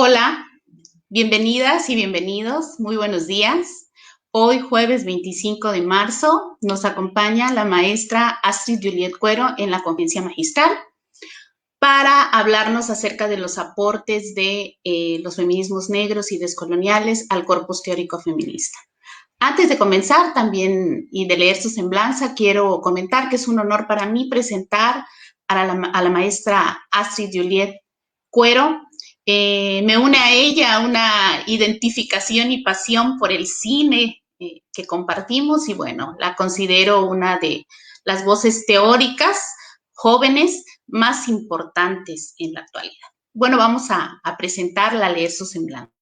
Hola, bienvenidas y bienvenidos, muy buenos días. Hoy, jueves 25 de marzo, nos acompaña la maestra Astrid Juliet Cuero en la conferencia magistral para hablarnos acerca de los aportes de los feminismos negros y descoloniales al corpus teórico feminista. Antes de comenzar también y de leer su semblanza, quiero comentar que es un honor para mí presentar a la maestra Astrid Juliet Cuero. Me une a ella una identificación y pasión por el cine que compartimos y bueno, la considero una de las voces teóricas jóvenes más importantes en la actualidad. Bueno, vamos a presentarla, a leer su semblanza.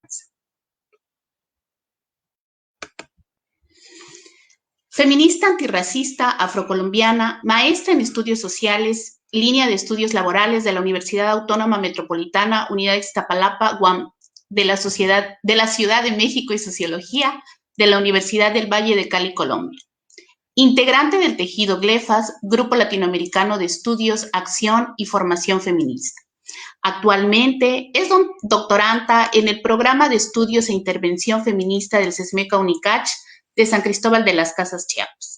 Feminista antirracista, afrocolombiana, maestra en estudios sociales, línea de estudios laborales de la Universidad Autónoma Metropolitana, Unidad de Iztapalapa, UAM, de la Ciudad de México y Sociología, de la Universidad del Valle de Cali, Colombia. Integrante del Tejido Glefas, Grupo Latinoamericano de Estudios, Acción y Formación Feminista. Actualmente es doctoranda en el Programa de Estudios e Intervención Feminista del CESMECA UNICACH de San Cristóbal de las Casas, Chiapas.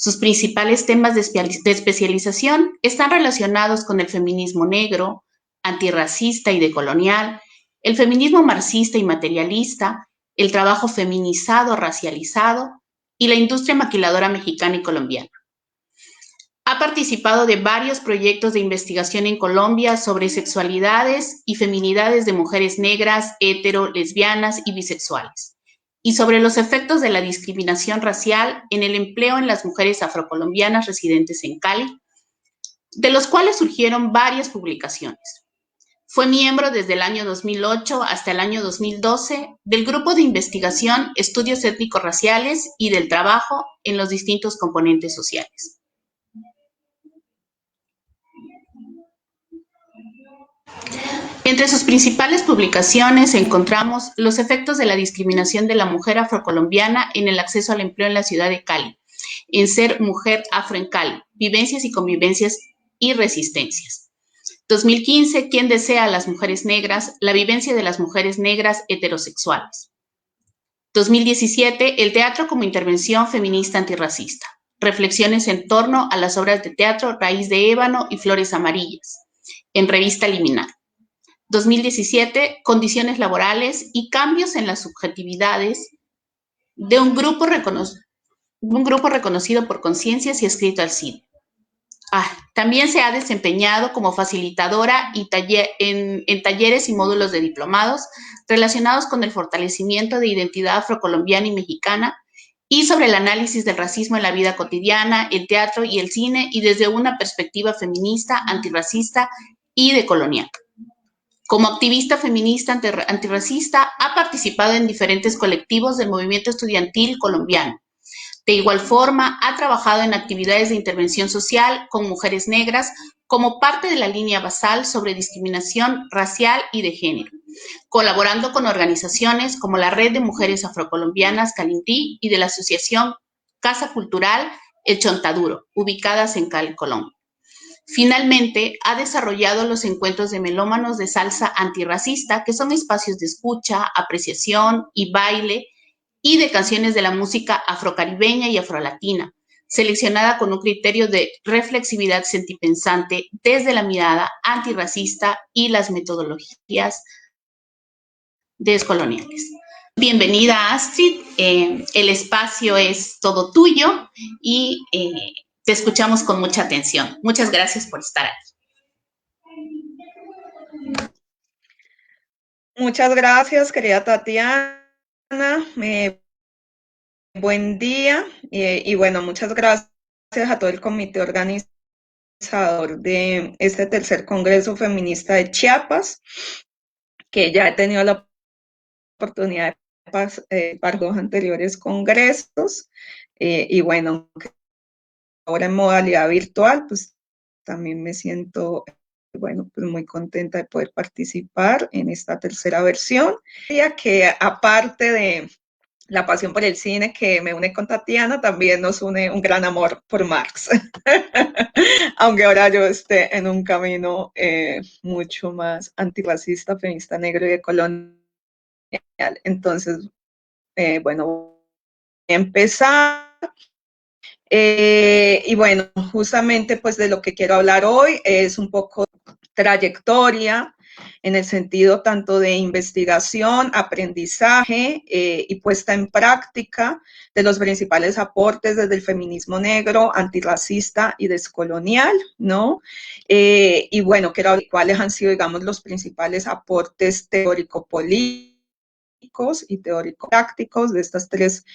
Sus principales temas de especialización están relacionados con el feminismo negro, antirracista y decolonial, el feminismo marxista y materialista, el trabajo feminizado, racializado y la industria maquiladora mexicana y colombiana. Ha participado de varios proyectos de investigación en Colombia sobre sexualidades y feminidades de mujeres negras, hetero, lesbianas y bisexuales, y sobre los efectos de la discriminación racial en el empleo en las mujeres afrocolombianas residentes en Cali, de los cuales surgieron varias publicaciones. Fue miembro desde el año 2008 hasta el año 2012 del Grupo de Investigación Estudios Étnico-Raciales y del Trabajo en los distintos componentes sociales. Entre sus principales publicaciones encontramos los efectos de la discriminación de la mujer afrocolombiana en el acceso al empleo en la ciudad de Cali, en Ser Mujer Afro en Cali, vivencias y convivencias y resistencias. 2015, ¿Quién desea a las mujeres negras? La vivencia de las mujeres negras heterosexuales. 2017, el teatro como intervención feminista antirracista. Reflexiones en torno a las obras de teatro Raíz de Ébano y Flores Amarillas, en Revista Liminar. 2017, Condiciones laborales y cambios en las subjetividades de un grupo reconocido por Conciencias y Escrito al CIDE. También se ha desempeñado como facilitadora en talleres y módulos de diplomados relacionados con el fortalecimiento de identidad afrocolombiana y mexicana y sobre el análisis del racismo en la vida cotidiana, el teatro y el cine y desde una perspectiva feminista, antirracista y decolonial. Como activista feminista antirracista, ha participado en diferentes colectivos del movimiento estudiantil colombiano. De igual forma, ha trabajado en actividades de intervención social con mujeres negras como parte de la línea basal sobre discriminación racial y de género, colaborando con organizaciones como la Red de Mujeres Afrocolombianas Calintí y de la Asociación Casa Cultural El Chontaduro, ubicadas en Cali, Colombia. Finalmente, ha desarrollado los encuentros de melómanos de salsa antirracista, que son espacios de escucha, apreciación y baile, y de canciones de la música afrocaribeña y afrolatina, seleccionada con un criterio de reflexividad sentipensante desde la mirada antirracista y las metodologías descoloniales. Bienvenida, Astrid. El espacio es todo tuyo y te escuchamos con mucha atención. Muchas gracias por estar aquí. Muchas gracias, querida Tatiana. Buen día y bueno, muchas gracias a todo el comité organizador de este tercer Congreso Feminista de Chiapas, que ya he tenido la oportunidad de participar dos anteriores congresos y bueno, ahora en modalidad virtual, pues también me siento, bueno, pues muy contenta de poder participar en esta tercera versión, ya que aparte la pasión por el cine que me une con Tatiana, también nos une un gran amor por Marx. Aunque ahora yo esté en un camino mucho más antirracista, feminista negro y decolonial. Entonces, bueno, voy a empezar. Y bueno, justamente pues de lo que quiero hablar hoy es un poco trayectoria en el sentido tanto de investigación, aprendizaje y puesta en práctica de los principales aportes desde el feminismo negro, antirracista y descolonial, ¿no? Y bueno, quiero hablar de cuáles han sido, digamos, los principales aportes teórico-políticos y teórico-prácticos de estas tres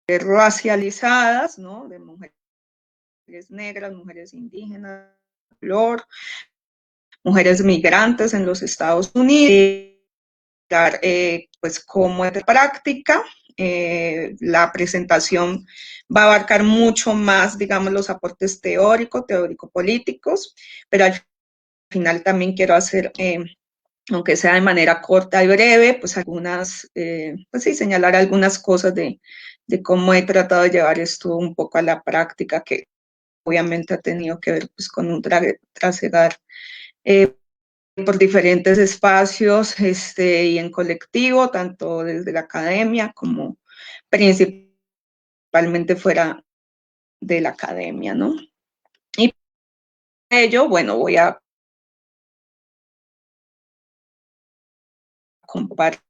racializadas, ¿no? De mujeres negras, mujeres indígenas, color, mujeres migrantes en los Estados Unidos, pues cómo es de práctica. La presentación va a abarcar mucho más, digamos, los aportes teórico-políticos, pero al final también quiero hacer, aunque sea de manera corta y breve, pues algunas, pues sí, señalar algunas cosas de cómo he tratado de llevar esto un poco a la práctica, que obviamente ha tenido que ver pues, con un trasegar por diferentes espacios y en colectivo, tanto desde la academia como principalmente fuera de la academia, ¿no? Y para ello, bueno, voy a compartir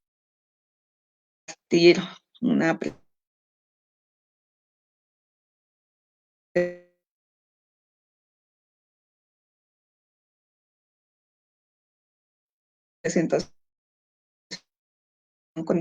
una presentación con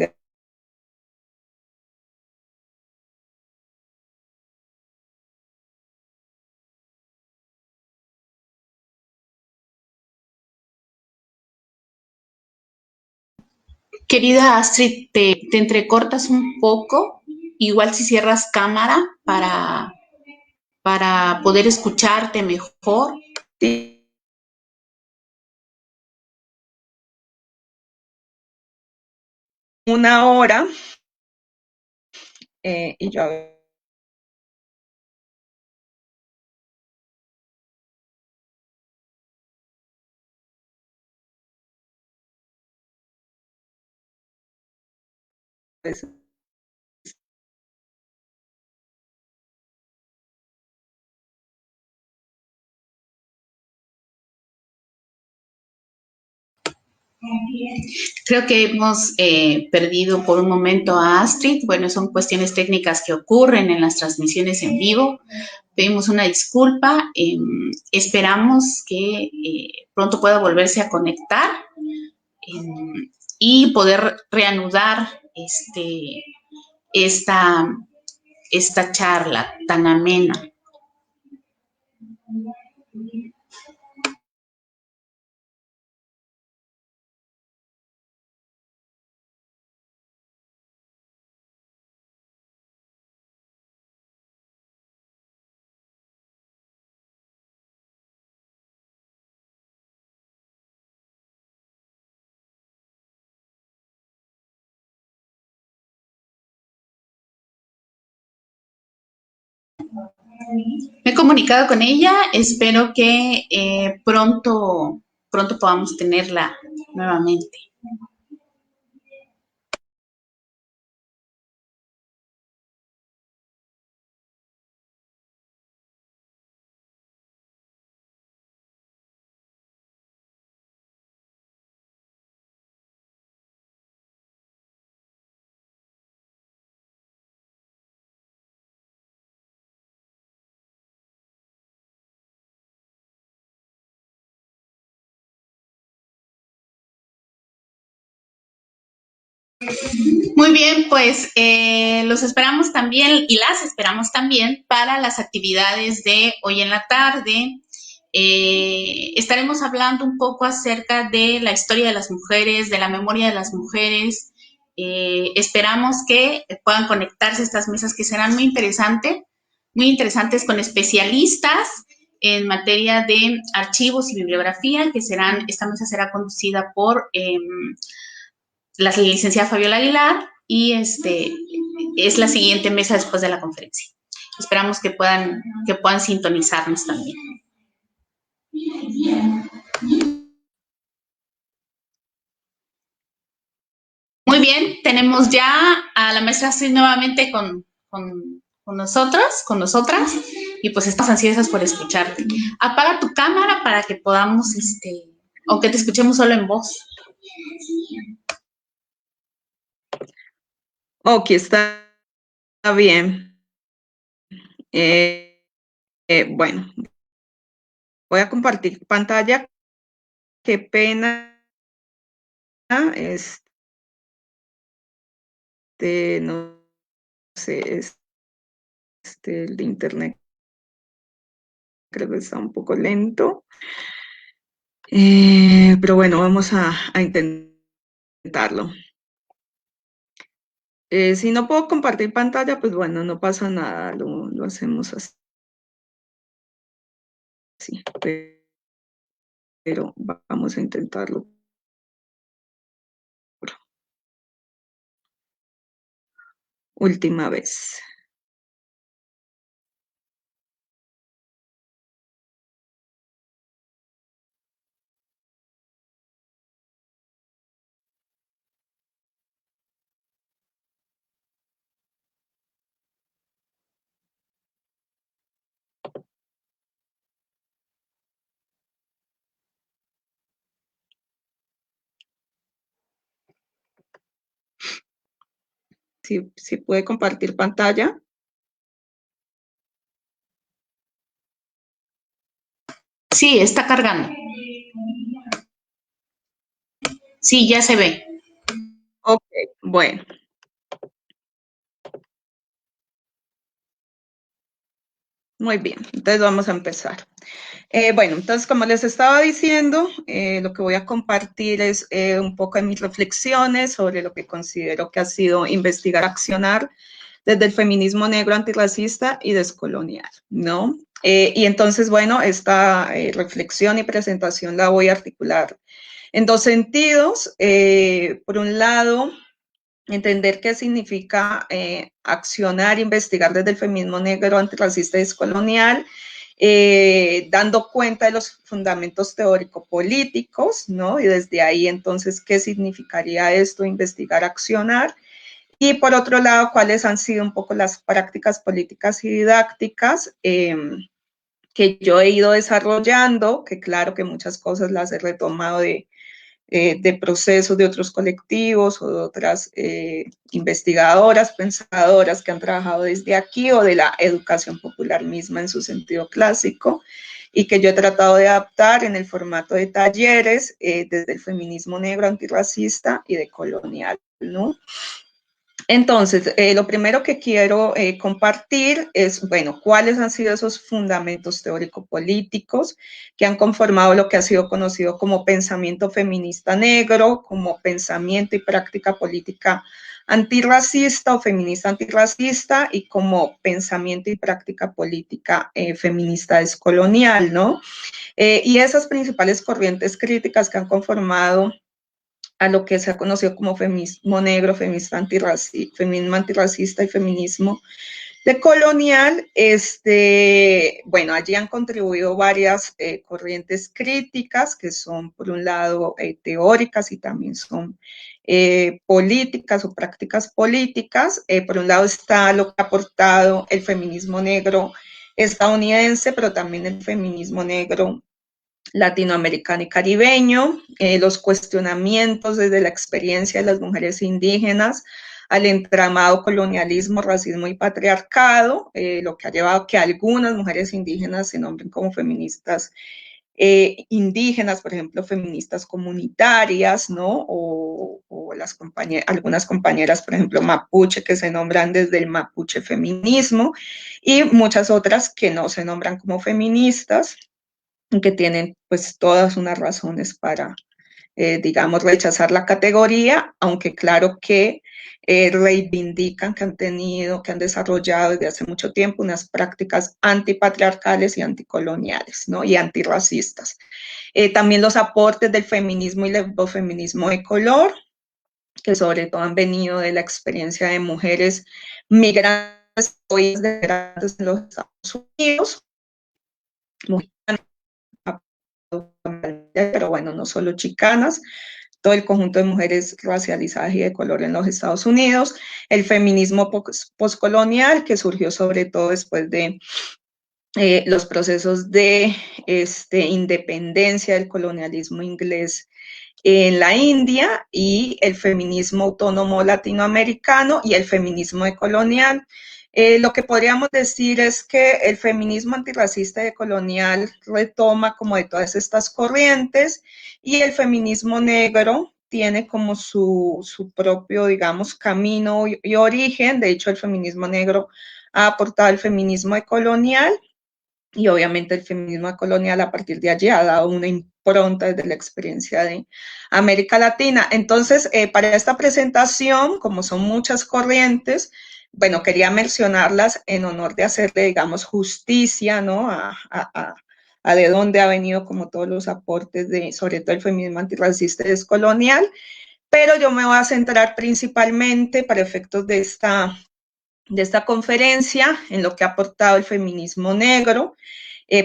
Querida Astrid, te entrecortas un poco, igual si cierras cámara para poder escucharte mejor. una hora y yo a ver. Pues, Creo que hemos perdido por un momento a Astrid. Bueno, son cuestiones técnicas que ocurren en las transmisiones en vivo. Pedimos una disculpa. Esperamos que pronto pueda volverse a conectar y poder reanudar esta charla tan amena. Me he comunicado con ella, espero que pronto podamos tenerla nuevamente. Muy bien, pues los esperamos también y las esperamos también para las actividades de hoy en la tarde. Estaremos hablando un poco acerca de la historia de las mujeres, de la memoria de las mujeres. Esperamos que puedan conectarse a estas mesas que serán muy interesantes con especialistas en materia de archivos y bibliografía, esta mesa será conducida por la licenciada Fabiola Aguilar, y es la siguiente mesa después de la conferencia. Esperamos que puedan sintonizarnos también. Muy bien, tenemos ya a la maestra Astrid nuevamente con nosotras, y pues estamos ansiosas por escucharte. Apaga tu cámara para que podamos, o que te escuchemos solo en voz. Ok, está bien. Bueno, voy a compartir pantalla. Qué pena. No sé, el de internet creo que está un poco lento. Pero bueno, vamos a intentarlo. Si no puedo compartir pantalla, pues bueno, no pasa nada, lo hacemos así. Pero vamos a intentarlo por última vez. Si puede compartir pantalla. Sí, está cargando. Sí, ya se ve. Ok, bueno. Muy bien, entonces vamos a empezar. Bueno, entonces como les estaba diciendo, lo que voy a compartir es un poco de mis reflexiones sobre lo que considero que ha sido investigar, accionar desde el feminismo negro antirracista y descolonial, ¿no? Y entonces, bueno, esta reflexión y presentación la voy a articular en dos sentidos. Por un lado, entender qué significa accionar, investigar desde el feminismo negro, antirracista y descolonial, dando cuenta de los fundamentos teórico-políticos, ¿no? Y desde ahí, entonces, ¿qué significaría esto, investigar, accionar? Y por otro lado, ¿cuáles han sido un poco las prácticas políticas y didácticas que yo he ido desarrollando? Que claro que muchas cosas las he retomado de procesos de otros colectivos o de otras investigadoras, pensadoras que han trabajado desde aquí, o de la educación popular misma en su sentido clásico, y que yo he tratado de adaptar en el formato de talleres desde el feminismo negro, antirracista y decolonial, ¿no? Entonces, lo primero que quiero compartir es, bueno, cuáles han sido esos fundamentos teórico-políticos que han conformado lo que ha sido conocido como pensamiento feminista negro, como pensamiento y práctica política antirracista o feminista antirracista, y como pensamiento y práctica política feminista descolonial, ¿no? Y esas principales corrientes críticas que han conformado a lo que se ha conocido como feminismo negro, feminismo antirracista y feminismo decolonial. Bueno, allí han contribuido varias corrientes críticas que son, por un lado, teóricas, y también son políticas o prácticas políticas. Por un lado está lo que ha aportado el feminismo negro estadounidense, pero también el feminismo negro latinoamericano y caribeño, los cuestionamientos desde la experiencia de las mujeres indígenas al entramado colonialismo, racismo y patriarcado, lo que ha llevado a que algunas mujeres indígenas se nombren como feministas indígenas, por ejemplo, feministas comunitarias, ¿no? O algunas compañeras, por ejemplo, mapuche, que se nombran desde el mapuche feminismo, y muchas otras que no se nombran como feministas, que tienen pues todas unas razones para, digamos, rechazar la categoría, aunque claro que reivindican que han desarrollado desde hace mucho tiempo unas prácticas antipatriarcales y anticoloniales, ¿no? Y antirracistas. También los aportes del feminismo y el feminismo de color, que sobre todo han venido de la experiencia de mujeres migrantes hoy en los Estados Unidos, pero bueno, no solo chicanas, todo el conjunto de mujeres racializadas y de color en los Estados Unidos, el feminismo postcolonial que surgió sobre todo después de los procesos de independencia del colonialismo inglés en la India, y el feminismo autónomo latinoamericano y el feminismo decolonial. Lo que podríamos decir es que el feminismo antirracista y decolonial retoma como de todas estas corrientes, y el feminismo negro tiene como su propio, digamos, camino y origen. De hecho, el feminismo negro ha aportado al feminismo decolonial, y obviamente el feminismo colonial a partir de allí ha dado una impronta desde la experiencia de América Latina. Entonces, para esta presentación, como son muchas corrientes, bueno, quería mencionarlas en honor de hacerle, digamos, justicia, ¿no? A de dónde ha venido como todos los aportes de, sobre todo el feminismo antirracista y descolonial, pero yo me voy a centrar principalmente para efectos de esta conferencia en lo que ha aportado el feminismo negro,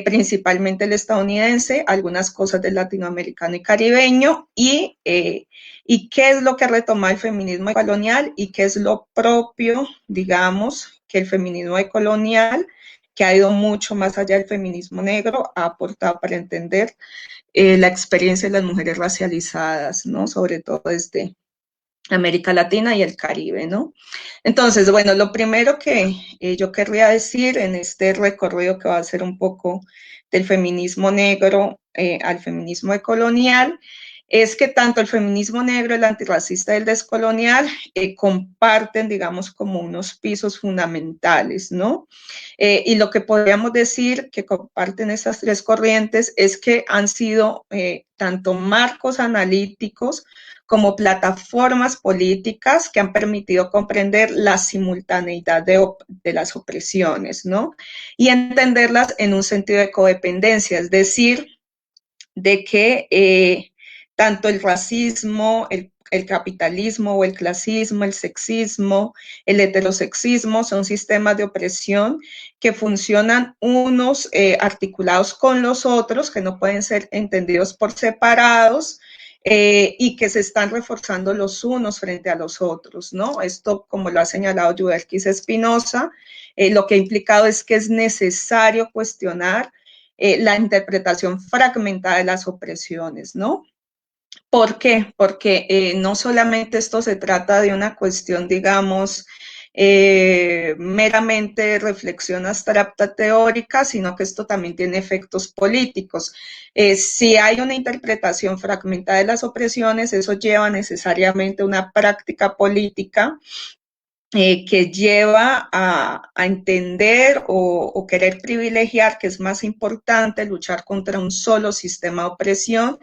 principalmente el estadounidense, algunas cosas del latinoamericano y caribeño, y qué es lo que retoma el feminismo colonial y qué es lo propio, digamos, que el feminismo colonial, que ha ido mucho más allá del feminismo negro, ha aportado para entender la experiencia de las mujeres racializadas, ¿no? Sobre todo desde América Latina y el Caribe, ¿no? Entonces, bueno, lo primero que yo querría decir en este recorrido que va a ser un poco del feminismo negro al feminismo decolonial, es que tanto el feminismo negro, el antirracista y el descolonial comparten, digamos, como unos pisos fundamentales, ¿no? Y lo que podríamos decir que comparten estas tres corrientes es que han sido tanto marcos analíticos como plataformas políticas que han permitido comprender la simultaneidad de las opresiones, ¿no? Y entenderlas en un sentido de codependencia, es decir, de que tanto el racismo, el capitalismo o el clasismo, el sexismo, el heterosexismo son sistemas de opresión que funcionan unos articulados con los otros, que no pueden ser entendidos por separados, y que se están reforzando los unos frente a los otros, ¿no? Esto, como lo ha señalado Yudelkis Espinosa, lo que ha implicado es que es necesario cuestionar la interpretación fragmentada de las opresiones, ¿no? ¿Por qué? Porque no solamente esto se trata de una cuestión, digamos, meramente reflexión abstracta teórica, sino que esto también tiene efectos políticos. Si hay una interpretación fragmentada de las opresiones, eso lleva necesariamente una práctica política que lleva a entender o querer privilegiar que es más importante luchar contra un solo sistema de opresión,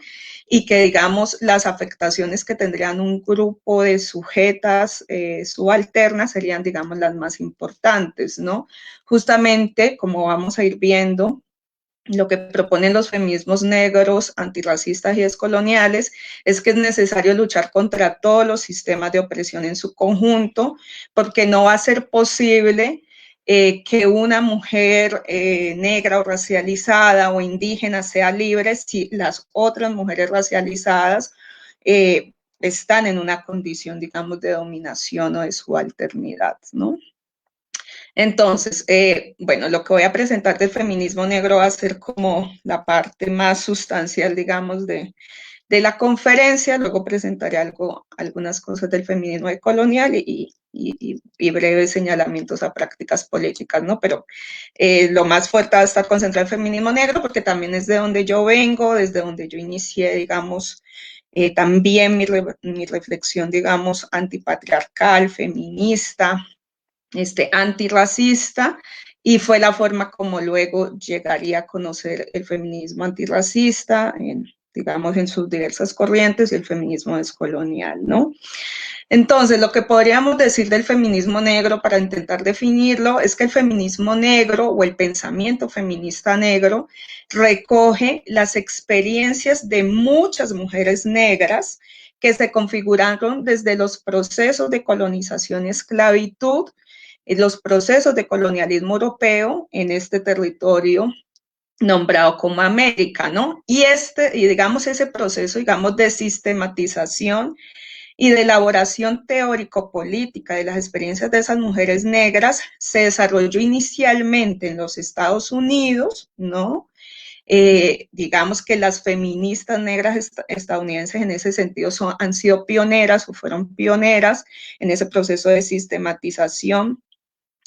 y que, digamos, las afectaciones que tendrían un grupo de sujetas subalternas serían, digamos, las más importantes, ¿no? Justamente, como vamos a ir viendo, lo que proponen los feminismos negros, antirracistas y descoloniales es que es necesario luchar contra todos los sistemas de opresión en su conjunto, porque no va a ser posible que una mujer negra o racializada o indígena sea libre si las otras mujeres racializadas están en una condición, digamos, de dominación o de subalternidad, ¿no? Entonces, bueno, lo que voy a presentar del feminismo negro va a ser como la parte más sustancial, digamos, de la conferencia. Luego presentaré algunas cosas del feminismo colonial y breves señalamientos a prácticas políticas, ¿no? Pero lo más fuerte va a estar concentrado en el feminismo negro, porque también es de donde yo vengo, desde donde yo inicié, digamos, también mi reflexión, digamos, antipatriarcal, feminista, antirracista, y fue la forma como luego llegaría a conocer el feminismo antirracista, digamos, en sus diversas corrientes, y el feminismo descolonial, ¿no? Entonces, lo que podríamos decir del feminismo negro para intentar definirlo es que el feminismo negro o el pensamiento feminista negro recoge las experiencias de muchas mujeres negras que se configuraron desde los procesos de colonización y esclavitud, los procesos de colonialismo europeo en este territorio nombrado como América, ¿no? Y digamos, ese proceso, digamos, de sistematización y de elaboración teórico-política de las experiencias de esas mujeres negras se desarrolló inicialmente en los Estados Unidos, ¿no? Digamos que las feministas negras estadounidenses en ese sentido han sido pioneras o fueron pioneras en ese proceso de sistematización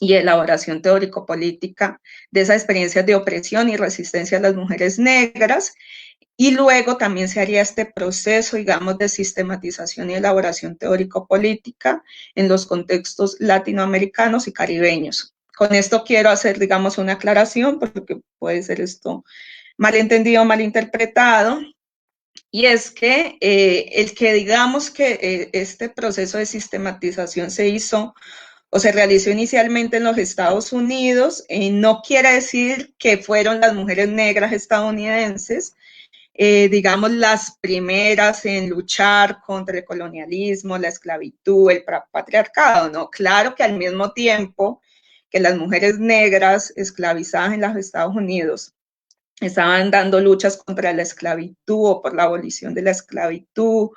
y elaboración teórico-política de esas experiencias de opresión y resistencia a las mujeres negras. Y luego también se haría este proceso, digamos, de sistematización y elaboración teórico-política en los contextos latinoamericanos y caribeños. Con esto quiero hacer, digamos, una aclaración, porque puede ser esto malentendido o malinterpretado, y es que el que digamos que este proceso de sistematización se hizo o se realizó inicialmente en los Estados Unidos, no quiere decir que fueron las mujeres negras estadounidenses, digamos, las primeras en luchar contra el colonialismo, la esclavitud, el patriarcado, ¿no? Claro que al mismo tiempo que las mujeres negras esclavizadas en los Estados Unidos estaban dando luchas contra la esclavitud o por la abolición de la esclavitud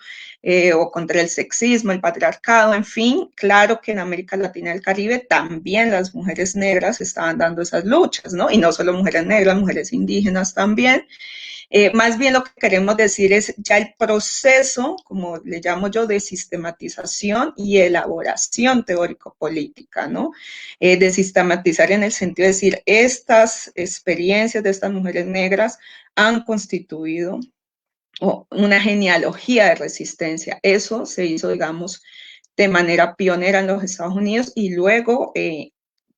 o contra el sexismo, el patriarcado, en fin, claro que en América Latina y el Caribe también las mujeres negras estaban dando esas luchas, ¿no? Y no solo mujeres negras, mujeres indígenas también. Más bien lo que queremos decir es ya el proceso, como le llamo yo, de sistematización y elaboración teórico-política, ¿no? De sistematizar en el sentido de decir, estas experiencias de estas mujeres negras han constituido una genealogía de resistencia. Eso se hizo, digamos, de manera pionera en los Estados Unidos y luego,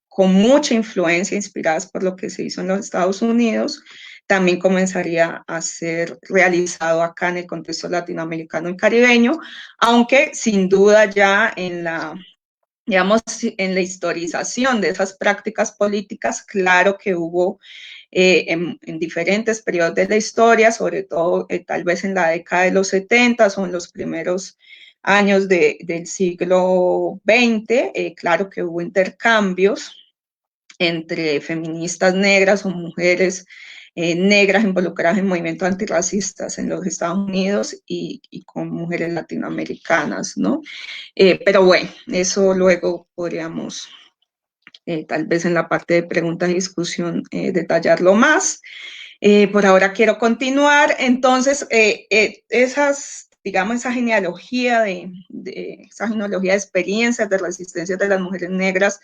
con mucha influencia, inspiradas por lo que se hizo en los Estados Unidos, también comenzaría a ser realizado acá en el contexto latinoamericano y caribeño, aunque sin duda ya en la, digamos, en la historización de esas prácticas políticas, claro que hubo en diferentes periodos de la historia, sobre todo tal vez en la década de los 70 o en los primeros años del siglo XX, claro que hubo intercambios entre feministas negras o mujeres negras involucradas en movimientos antirracistas en los Estados Unidos y con mujeres latinoamericanas, ¿no? Pero bueno, eso luego podríamos, tal vez en la parte de preguntas y discusión, detallarlo más. Por ahora quiero continuar. Entonces, digamos, esa genealogía esa genealogía de experiencias de resistencia de las mujeres negras,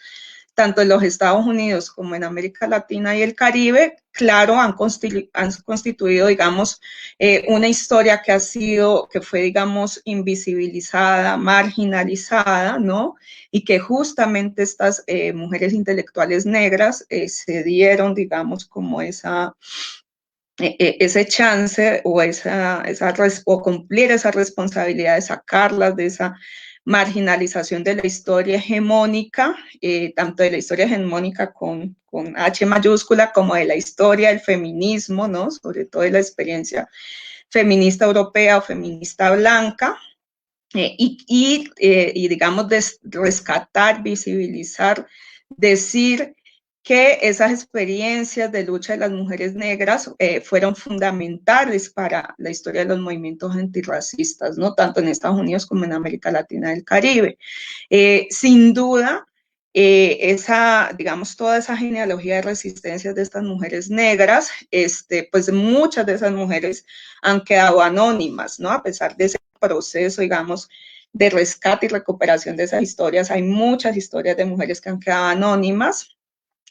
tanto en los Estados Unidos como en América Latina y el Caribe, claro, han constituido, digamos, una historia que fue, digamos, invisibilizada, marginalizada, ¿no? Y que justamente estas mujeres intelectuales negras se dieron, digamos, como ese chance o cumplir esa responsabilidad de sacarlas de esa marginalización de la historia hegemónica, tanto de la historia hegemónica con H mayúscula como de la historia del feminismo, ¿no? Sobre todo de la experiencia feminista europea o feminista blanca, y digamos, rescatar, visibilizar, decir que esas experiencias de lucha de las mujeres negras fueron fundamentales para la historia de los movimientos antirracistas, ¿no? Tanto en Estados Unidos como en América Latina y el Caribe. Sin duda, digamos, toda esa genealogía de resistencias de estas mujeres negras, pues muchas de esas mujeres han quedado anónimas, ¿no? A pesar de ese proceso, digamos, de rescate y recuperación de esas historias, hay muchas historias de mujeres que han quedado anónimas,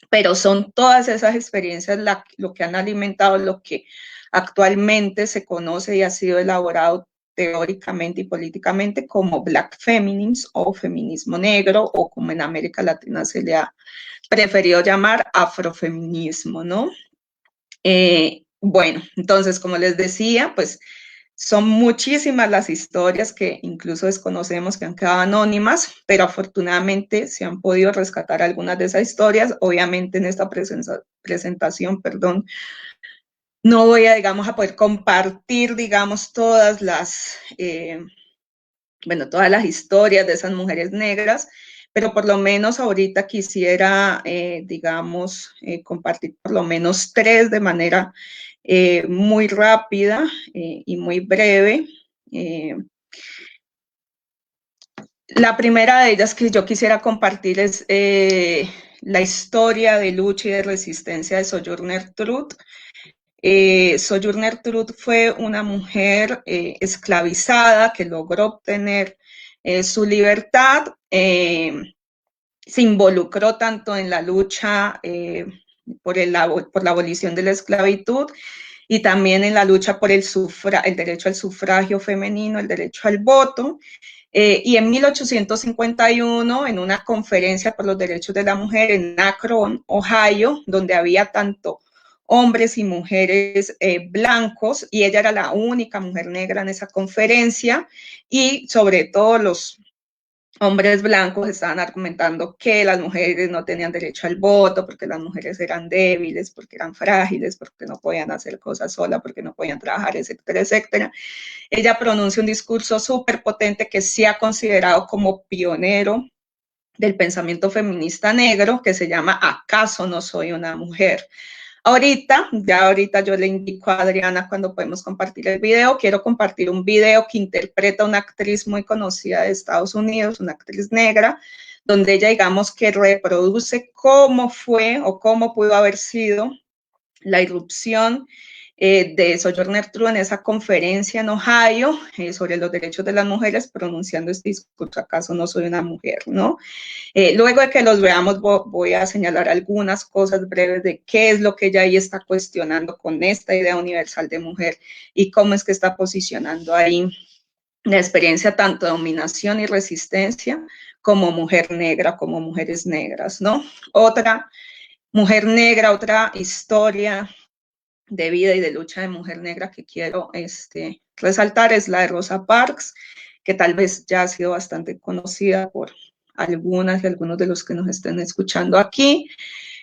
pero son todas esas experiencias lo que han alimentado lo que actualmente se conoce y ha sido elaborado teóricamente y políticamente como Black Feminism o feminismo negro, o como en América Latina se le ha preferido llamar afrofeminismo, ¿no? Bueno, entonces, como les decía, pues son muchísimas las historias que incluso desconocemos, que han quedado anónimas, pero afortunadamente se han podido rescatar algunas de esas historias. Obviamente en esta presentación, perdón, no voy a, digamos, a poder compartir, digamos, todas las bueno, todas las historias de esas mujeres negras, pero por lo menos ahorita quisiera, digamos, compartir por lo menos tres de manera muy rápida y muy breve. La primera de ellas que yo quisiera compartir es la historia de lucha y de resistencia de Sojourner Truth. Sojourner Truth fue una mujer esclavizada que logró obtener su libertad. Se involucró tanto en la lucha por la abolición de la esclavitud y también en la lucha por el derecho al sufragio femenino, el derecho al voto. Y en 1851, en una conferencia por los derechos de la mujer en Akron, Ohio, donde había tanto hombres y mujeres blancos, y ella era la única mujer negra en esa conferencia, y sobre todo los hombres blancos estaban argumentando que las mujeres no tenían derecho al voto porque las mujeres eran débiles, porque eran frágiles, porque no podían hacer cosas solas, porque no podían trabajar, etcétera, etcétera. Ella pronuncia un discurso súper potente que sí ha considerado como pionero del pensamiento feminista negro, que se llama ¿Acaso no soy una mujer? Ahorita yo le indico a Adriana cuando podemos compartir el video. Quiero compartir un video que interpreta una actriz muy conocida de Estados Unidos, una actriz negra, donde ella, digamos, que reproduce cómo fue o cómo pudo haber sido la irrupción de Sojourner Truth en esa conferencia en Ohio sobre los derechos de las mujeres, pronunciando este discurso, ¿acaso no soy una mujer? ¿No? Luego de que los veamos, voy a señalar algunas cosas breves de qué es lo que ella ahí está cuestionando con esta idea universal de mujer y cómo es que está posicionando ahí la experiencia tanto de dominación y resistencia como mujer negra, como mujeres negras, ¿no? Otra mujer negra, otra historia de vida y de lucha de mujer negra que quiero resaltar es la de Rosa Parks, que tal vez ya ha sido bastante conocida por algunas y algunos de los que nos estén escuchando aquí,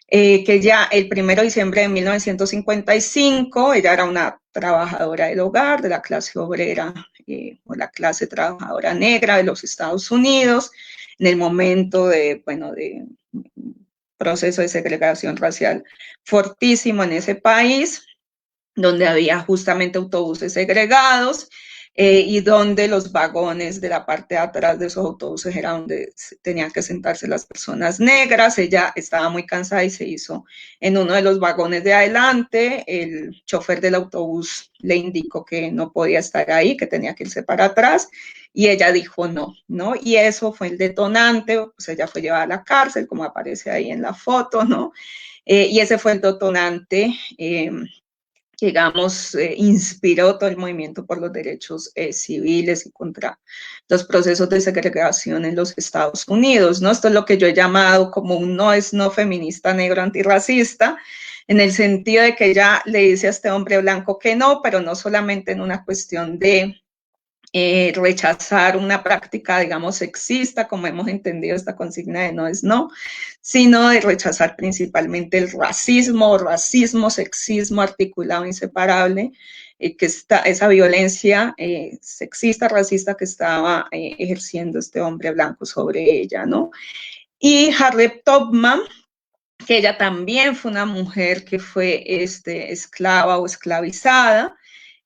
que ya el 1 de diciembre de 1955, ella era una trabajadora del hogar de la clase obrera o la clase trabajadora negra de los Estados Unidos, en el momento de proceso de segregación racial fortísimo en ese país, donde había justamente autobuses segregados y donde los vagones de la parte de atrás de esos autobuses era donde tenían que sentarse las personas negras. Ella estaba muy cansada y se hizo en uno de los vagones de adelante. El chofer del autobús le indicó que no podía estar ahí, que tenía que irse para atrás, y ella dijo no, ¿no? Y eso fue el detonante, pues ella fue llevada a la cárcel, como aparece ahí en la foto, ¿no? Y ese fue el detonante digamos, inspiró todo el movimiento por los derechos civiles y contra los procesos de segregación en los Estados Unidos, ¿no? Esto es lo que yo he llamado como un no feminista negro antirracista, en el sentido de que ella le dice a este hombre blanco que no, pero no solamente en una cuestión de rechazar una práctica, digamos, sexista, como hemos entendido esta consigna de no es no, sino de rechazar principalmente el racismo, sexismo articulado, inseparable, que esa violencia sexista, racista que estaba ejerciendo este hombre blanco sobre ella, ¿no? Y Harriet Tubman, que ella también fue una mujer que fue esclava o esclavizada,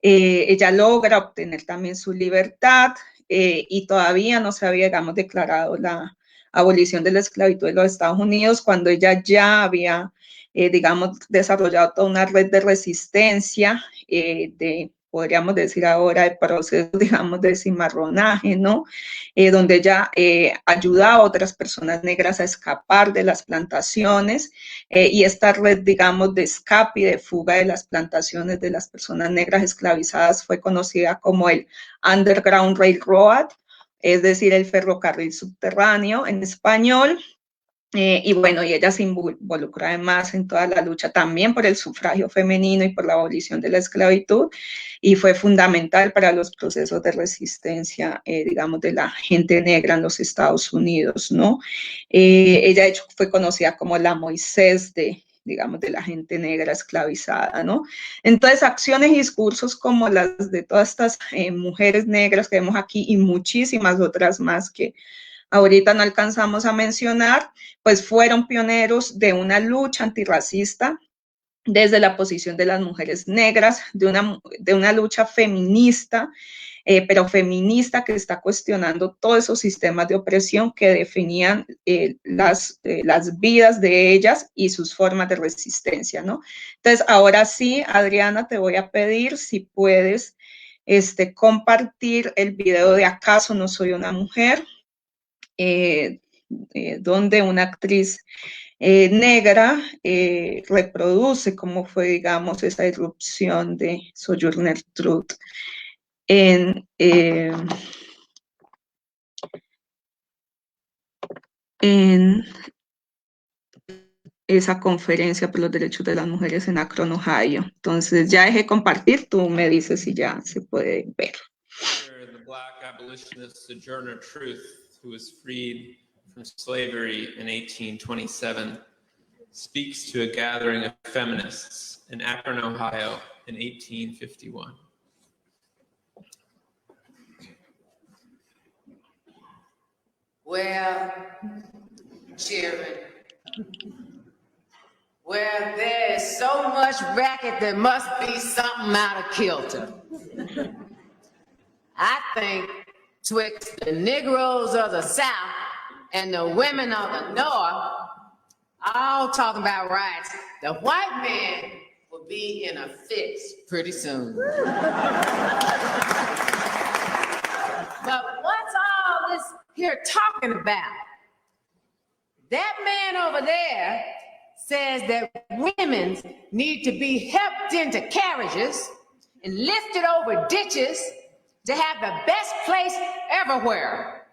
ella logra obtener también su libertad y todavía no se había, digamos, declarado la abolición de la esclavitud en los Estados Unidos cuando ella ya había, digamos, desarrollado toda una red de resistencia, podríamos decir ahora, de procesos, digamos, de cimarronaje, ¿no? Donde ella ayudaba a otras personas negras a escapar de las plantaciones y esta red, digamos, de escape y de fuga de las plantaciones de las personas negras esclavizadas fue conocida como el Underground Railroad, es decir, el ferrocarril subterráneo en español. Y bueno, y ella se involucró además en toda la lucha también por el sufragio femenino y por la abolición de la esclavitud, y fue fundamental para los procesos de resistencia, digamos, de la gente negra en los Estados Unidos, ¿no? Ella, de hecho, fue conocida como la Moisés de digamos, de la gente negra esclavizada, ¿no? Entonces, acciones y discursos como las de todas estas mujeres negras que vemos aquí y muchísimas otras más que ahorita no alcanzamos a mencionar, pues fueron pioneros de una lucha antirracista desde la posición de las mujeres negras, de una lucha feminista, pero feminista que está cuestionando todos esos sistemas de opresión que definían las vidas de ellas y sus formas de resistencia, ¿no? Entonces, ahora sí, Adriana, te voy a pedir si puedes compartir el video de ¿Acaso no soy una mujer? Donde una actriz negra reproduce cómo fue, digamos, esa irrupción de Sojourner Truth en esa conferencia por los derechos de las mujeres en Akron, Ohio. Entonces, ya dejé compartir, tú me dices si ya se puede ver. The black abolitionist Sojourner Truth, who was freed from slavery in 1827, speaks to a gathering of feminists in Akron, Ohio in 1851. Well, children, well, there's so much racket there must be something out of kilter. I think twixt the Negroes of the South and the women of the North, all talking about rights, the white man will be in a fix pretty soon. But what's all this here talking about? That man over there says that women need to be helped into carriages and lifted over ditches to have the best place everywhere.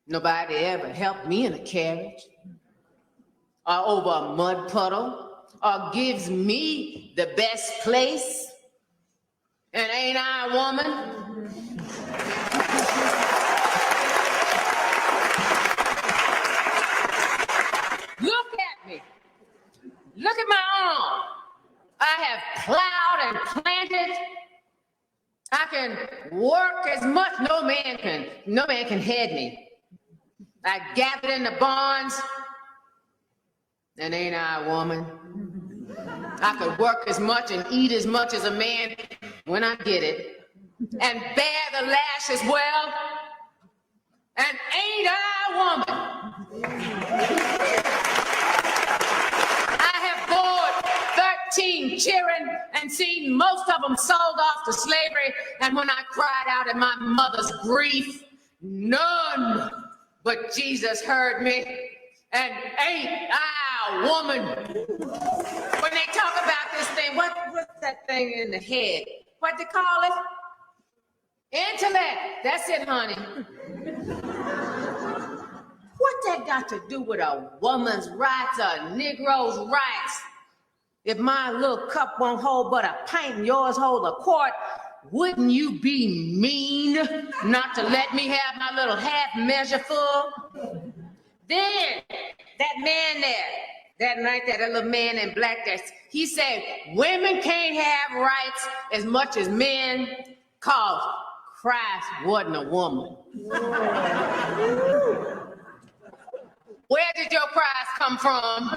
Nobody ever helped me in a carriage or over a mud puddle or gives me the best place. And ain't I a woman? Look at me. Look at my arm. I have plowed and planted. I can work as much. No man can head me. I gathered in the barns. And ain't I a woman? I could work as much and eat as much as a man when I get it. And bear the lash as well. And ain't I a woman? I have bored 13 children and seen most of them sold off to slavery. And when I cried out in my mother's grief, none but Jesus heard me. And ain't I a woman? When they talk about this thing, what's that thing in the head? What they call it? Intellect. That's it, honey. What that got to do with a woman's rights, a Negro's rights? If my little cup won't hold but a pint and yours hold a quart, wouldn't you be mean not to let me have my little half measure full? Then that man there, that night, that little man in black, he said, women can't have rights as much as men, cause Christ wasn't a woman. Where did your Christ come from?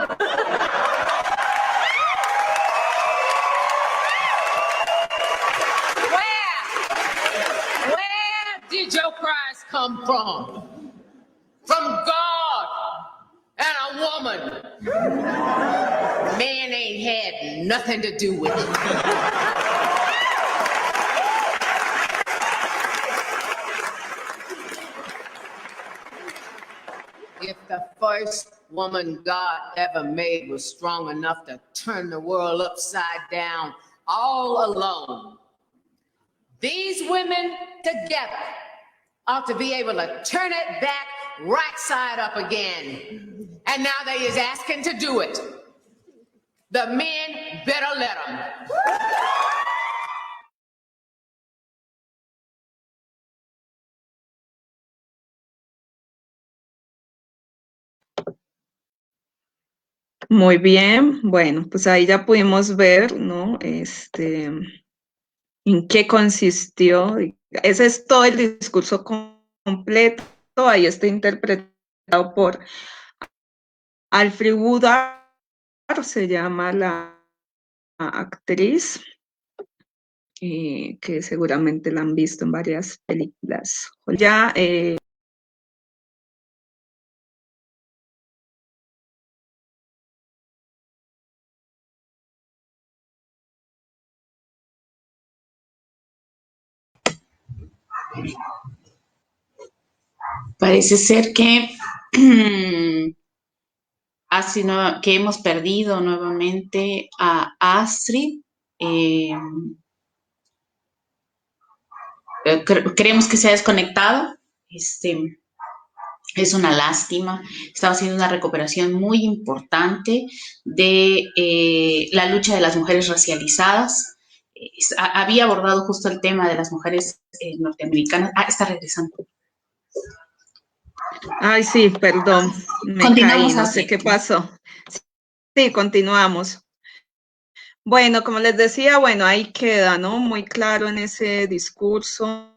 Where did your Christ come from? From God and a woman. Man ain't had nothing to do with it. If the first woman God ever made was strong enough to turn the world upside down all alone, these women together ought to be able to turn it back right side up again. And now they is asking to do it. The men better let them. Muy bien, bueno, pues ahí ya pudimos ver, ¿no? En qué consistió. Ese es todo el discurso completo, ahí está interpretado por Alfre Woodard, se llama la actriz, que seguramente la han visto en varias películas. Ya, Parece ser que, que hemos perdido nuevamente a Astrid. Eh, creemos que se ha desconectado. Es una lástima. Estaba haciendo una recuperación muy importante de la lucha de las mujeres racializadas. Había abordado justo el tema de las mujeres norteamericanas. Está regresando. ay, sí, perdón, me caí, Continuamos no sé así. qué pasó. Sí, continuamos. Bueno, como les decía, bueno, ahí queda, ¿no? Muy claro en ese discurso,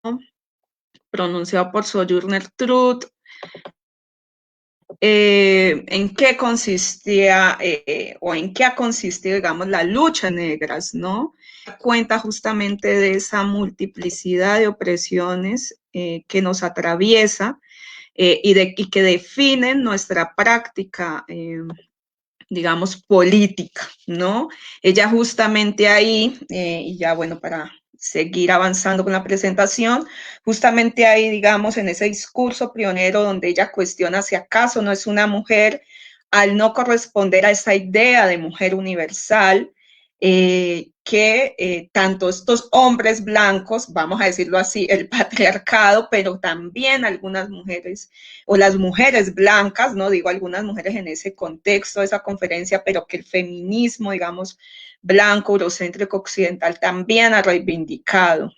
¿no?, pronunciado por Sojourner Truth, en qué consistía o en qué ha consistido, digamos, la lucha negras, ¿no? Cuenta justamente de esa multiplicidad de opresiones que nos atraviesa y que definen nuestra práctica, digamos, política, ¿no? Ella justamente ahí, y ya bueno, para seguir avanzando con la presentación, justamente ahí, digamos, en ese discurso pionero donde ella cuestiona si acaso no es una mujer al no corresponder a esa idea de mujer universal, que tanto estos hombres blancos, vamos a decirlo así, el patriarcado, pero también algunas mujeres o las mujeres blancas, no digo algunas mujeres en ese contexto de esa conferencia, pero que el feminismo, digamos, blanco, eurocéntrico, occidental también ha reivindicado,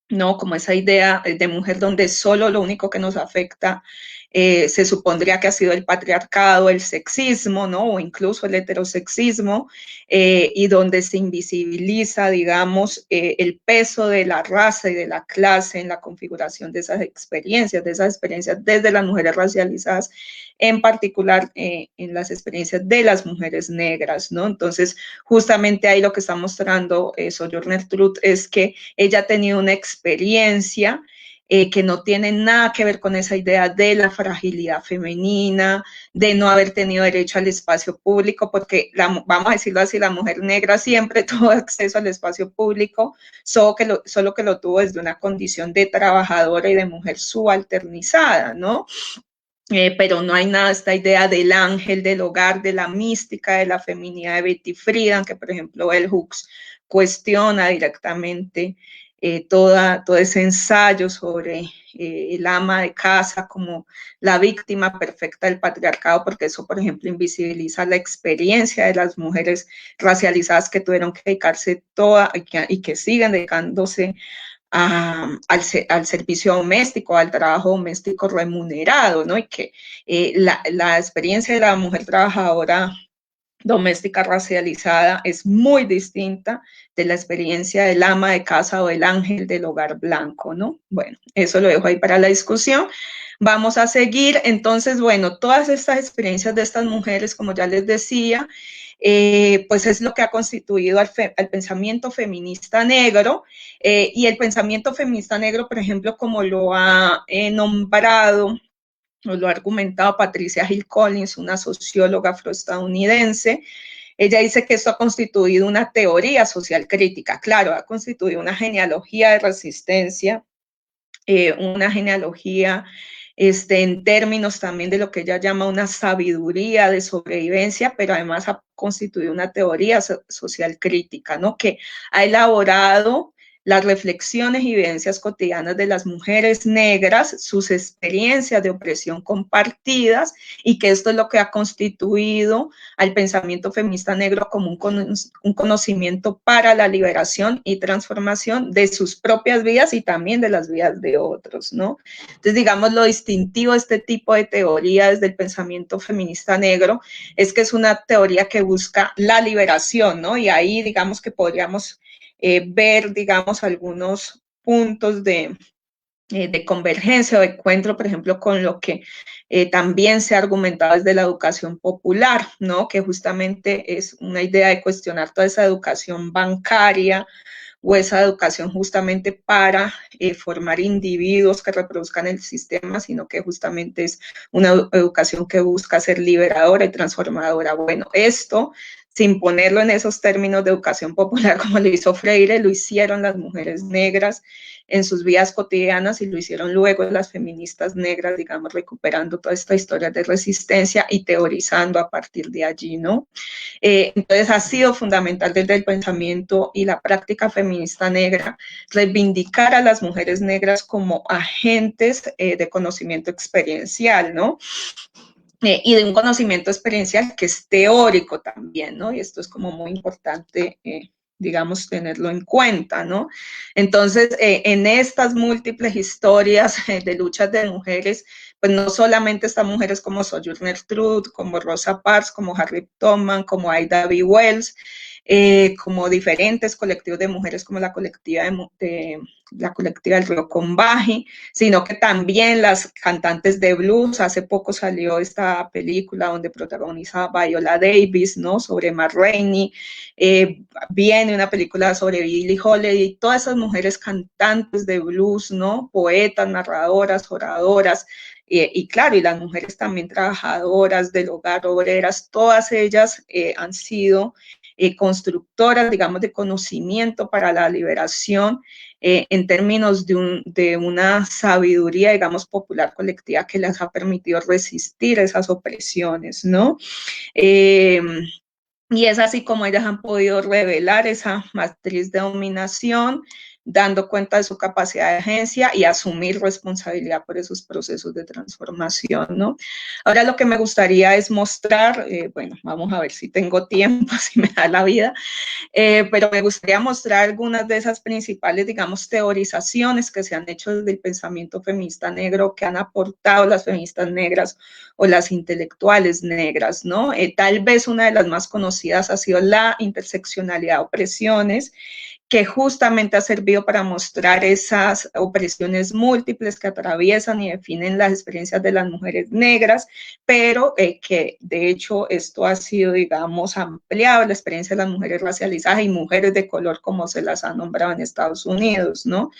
¿no? Como esa idea de mujer donde solo lo único que nos afecta se supondría que ha sido el patriarcado, el sexismo, ¿no? O incluso el heterosexismo, y donde se invisibiliza, digamos, el peso de la raza y de la clase en la configuración de esas experiencias desde las mujeres racializadas, en particular en las experiencias de las mujeres negras, ¿no? Entonces, justamente ahí lo que está mostrando Sojourner Truth es que ella ha tenido una experiencia que no tiene nada que ver con esa idea de la fragilidad femenina, de no haber tenido derecho al espacio público, porque vamos a decirlo así, la mujer negra siempre tuvo acceso al espacio público, solo que lo tuvo desde una condición de trabajadora y de mujer subalternizada, ¿no? Pero no hay nada, esta idea del ángel del hogar, de la mística, de la feminidad de Betty Friedan, que por ejemplo Bell Hooks cuestiona directamente todo ese ensayo sobre el ama de casa como la víctima perfecta del patriarcado, porque eso, por ejemplo, invisibiliza la experiencia de las mujeres racializadas que tuvieron que dedicarse toda y que siguen dedicándose al servicio doméstico, al trabajo doméstico remunerado, ¿no? Y que la experiencia de la mujer trabajadora doméstica racializada es muy distinta de la experiencia del ama de casa o del ángel del hogar blanco, ¿no? Bueno, eso lo dejo ahí para la discusión. Vamos a seguir, entonces, bueno, todas estas experiencias de estas mujeres, como ya les decía, pues es lo que ha constituido al pensamiento feminista negro, y el pensamiento feminista negro, por ejemplo, como lo ha nombrado o lo ha argumentado Patricia Hill Collins, una socióloga afroestadounidense. Ella dice que esto ha constituido una teoría social crítica, claro, ha constituido una genealogía de resistencia, una genealogía en términos también de lo que ella llama una sabiduría de sobrevivencia, pero además ha constituido una teoría social crítica, ¿no? Que ha elaborado las reflexiones y vivencias cotidianas de las mujeres negras, sus experiencias de opresión compartidas, y que esto es lo que ha constituido al pensamiento feminista negro como un conocimiento para la liberación y transformación de sus propias vidas y también de las vidas de otros, ¿no? Entonces, digamos, lo distintivo de este tipo de teoría desde el pensamiento feminista negro es que es una teoría que busca la liberación, ¿no? Y ahí, digamos, que podríamos ver, digamos, algunos puntos de convergencia o de encuentro, por ejemplo, con lo que también se ha argumentado desde la educación popular, ¿no? Que justamente es una idea de cuestionar toda esa educación bancaria o esa educación justamente para formar individuos que reproduzcan el sistema, sino que justamente es una educación que busca ser liberadora y transformadora. Bueno, esto, sin ponerlo en esos términos de educación popular como lo hizo Freire, lo hicieron las mujeres negras en sus vidas cotidianas y lo hicieron luego las feministas negras, digamos, recuperando toda esta historia de resistencia y teorizando a partir de allí, ¿no? Entonces ha sido fundamental desde el pensamiento y la práctica feminista negra reivindicar a las mujeres negras como agentes de conocimiento experiencial, ¿no? Y de un conocimiento experiencial que es teórico también, ¿no? Y esto es como muy importante, digamos, tenerlo en cuenta, ¿no? Entonces, en estas múltiples historias de luchas de mujeres, pues no solamente están mujeres como Sojourner Truth, como Rosa Parks, como Harriet Tubman, como Ida B. Wells, como diferentes colectivos de mujeres como la colectiva del Río Combahee, sino que también las cantantes de blues. Hace poco salió esta película donde protagoniza Viola Davis, ¿no? Sobre Ma Rainey. Viene una película sobre Billie Holiday, todas esas mujeres cantantes de blues, ¿no? Poetas, narradoras, oradoras, y claro, y las mujeres también trabajadoras del hogar, obreras, todas ellas han sido constructoras, digamos, de conocimiento para la liberación en términos de una sabiduría, digamos, popular colectiva que les ha permitido resistir esas opresiones, ¿no? Y es así como ellas han podido revelar esa matriz de dominación, dando cuenta de su capacidad de agencia y asumir responsabilidad por esos procesos de transformación, ¿no? Ahora lo que me gustaría es mostrar, bueno, vamos a ver si tengo tiempo, si me da la vida, pero me gustaría mostrar algunas de esas principales, digamos, teorizaciones que se han hecho desde el pensamiento feminista negro, que han aportado las feministas negras o las intelectuales negras, ¿no? Tal vez una de las más conocidas ha sido la interseccionalidad de opresiones, que justamente ha servido para mostrar esas opresiones múltiples que atraviesan y definen las experiencias de las mujeres negras, pero que de hecho esto ha sido, digamos, ampliado, la experiencia de las mujeres racializadas y mujeres de color, como se las ha nombrado en Estados Unidos, ¿no?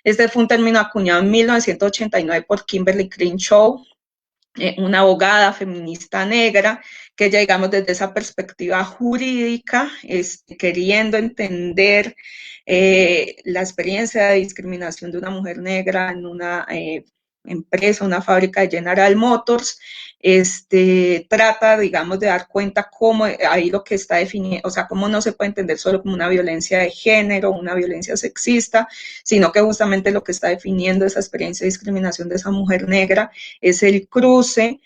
Este fue un término acuñado en 1989 por Kimberly Crenshaw, una abogada feminista negra, que ya, digamos, desde esa perspectiva jurídica, queriendo entender la experiencia de discriminación de una mujer negra en una empresa, una fábrica de General Motors, trata, digamos, de dar cuenta cómo ahí lo que está definido, o sea, cómo no se puede entender solo como una violencia de género, una violencia sexista, sino que justamente lo que está definiendo esa experiencia de discriminación de esa mujer negra es el cruce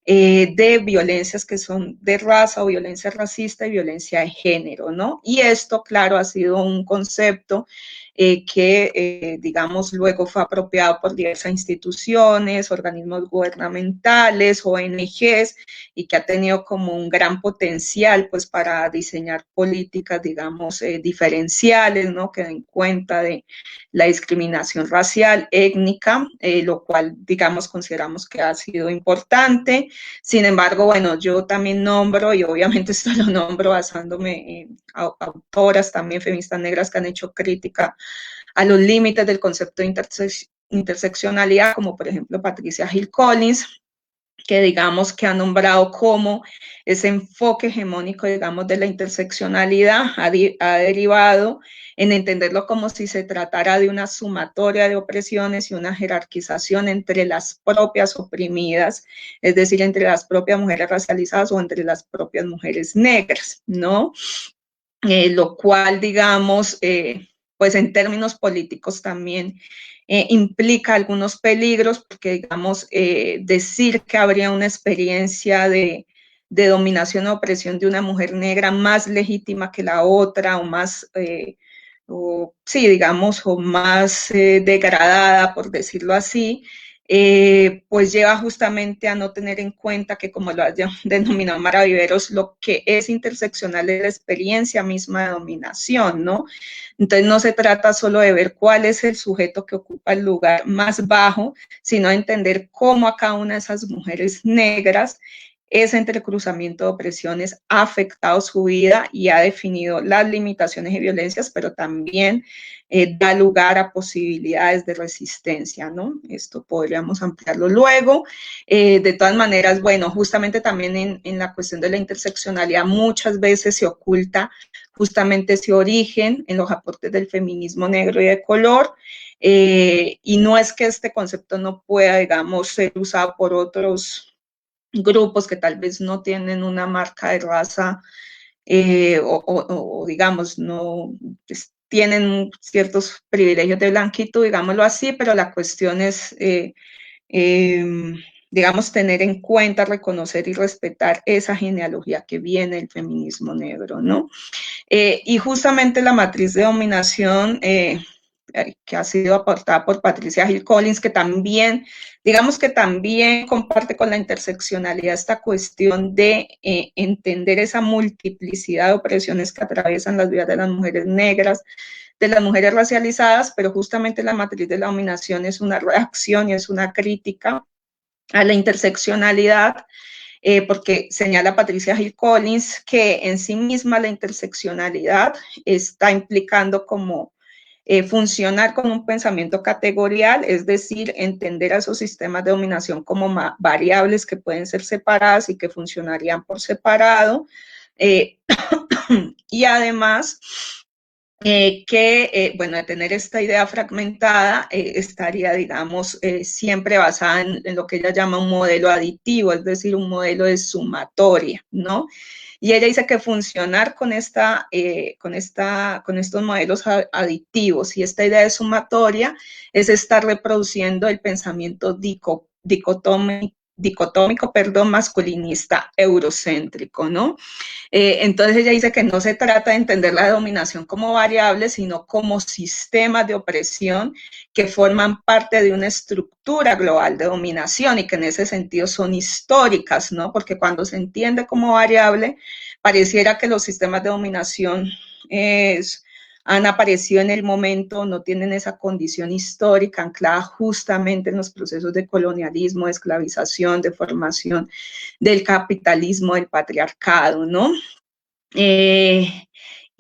de violencias que son de raza o violencia racista y violencia de género, ¿no? Y esto, claro, ha sido un concepto que, digamos, luego fue apropiado por diversas instituciones, organismos gubernamentales, ONGs, y que ha tenido como un gran potencial, pues, para diseñar políticas, digamos, diferenciales, ¿no? Que den cuenta de la discriminación racial, étnica, lo cual, digamos, consideramos que ha sido importante. Sin embargo, bueno, yo también nombro, y obviamente esto lo nombro basándome en autoras también feministas negras que han hecho crítica a los límites del concepto de interseccionalidad, como por ejemplo Patricia Hill Collins, que digamos que ha nombrado como ese enfoque hegemónico, digamos, de la interseccionalidad ha derivado en entenderlo como si se tratara de una sumatoria de opresiones y una jerarquización entre las propias oprimidas, es decir, entre las propias mujeres racializadas o entre las propias mujeres negras, ¿no? Lo cual, digamos, pues en términos políticos también implica algunos peligros, porque digamos, decir que habría una experiencia de dominación o opresión de una mujer negra más legítima que la otra, o más, o, sí, digamos, o más degradada, por decirlo así, pues lleva justamente a no tener en cuenta que, como lo ha denominado Mara Viveros, lo que es interseccional es la experiencia misma de dominación, ¿no? Entonces no se trata solo de ver cuál es el sujeto que ocupa el lugar más bajo, sino de entender cómo a cada una de esas mujeres negras ese entrecruzamiento de opresiones ha afectado su vida y ha definido las limitaciones y violencias, pero también da lugar a posibilidades de resistencia, ¿no? Esto podríamos ampliarlo luego. De todas maneras, bueno, justamente también en la cuestión de la interseccionalidad muchas veces se oculta justamente ese origen en los aportes del feminismo negro y de color, y no es que este concepto no pueda, digamos, ser usado por otros grupos que tal vez no tienen una marca de raza o digamos, no pues, tienen ciertos privilegios de blanquitud, digámoslo así, pero la cuestión es, digamos, tener en cuenta, reconocer y respetar esa genealogía que viene del feminismo negro, ¿no? Y justamente la matriz de dominación que ha sido aportada por Patricia Hill Collins, que también, digamos que también comparte con la interseccionalidad esta cuestión de entender esa multiplicidad de opresiones que atraviesan las vidas de las mujeres negras, de las mujeres racializadas, pero justamente la matriz de la dominación es una reacción y es una crítica a la interseccionalidad, porque señala Patricia Hill Collins que en sí misma la interseccionalidad está implicando como funcionar con un pensamiento categorial, es decir, entender a esos sistemas de dominación como variables que pueden ser separadas y que funcionarían por separado, y además bueno, de tener esta idea fragmentada, estaría, digamos, siempre basada en lo que ella llama un modelo aditivo, es decir, un modelo de sumatoria, ¿no? Y ella dice que funcionar con estos modelos aditivos y esta idea de sumatoria es estar reproduciendo el pensamiento dicotómico, masculinista eurocéntrico, ¿no? Entonces ella dice que no se trata de entender la dominación como variable, sino como sistemas de opresión que forman parte de una estructura global de dominación y que en ese sentido son históricas, ¿no? Porque cuando se entiende como variable, pareciera que los sistemas de dominación han aparecido en el momento, no tienen esa condición histórica anclada justamente en los procesos de colonialismo, de esclavización, de formación del capitalismo, del patriarcado, ¿no?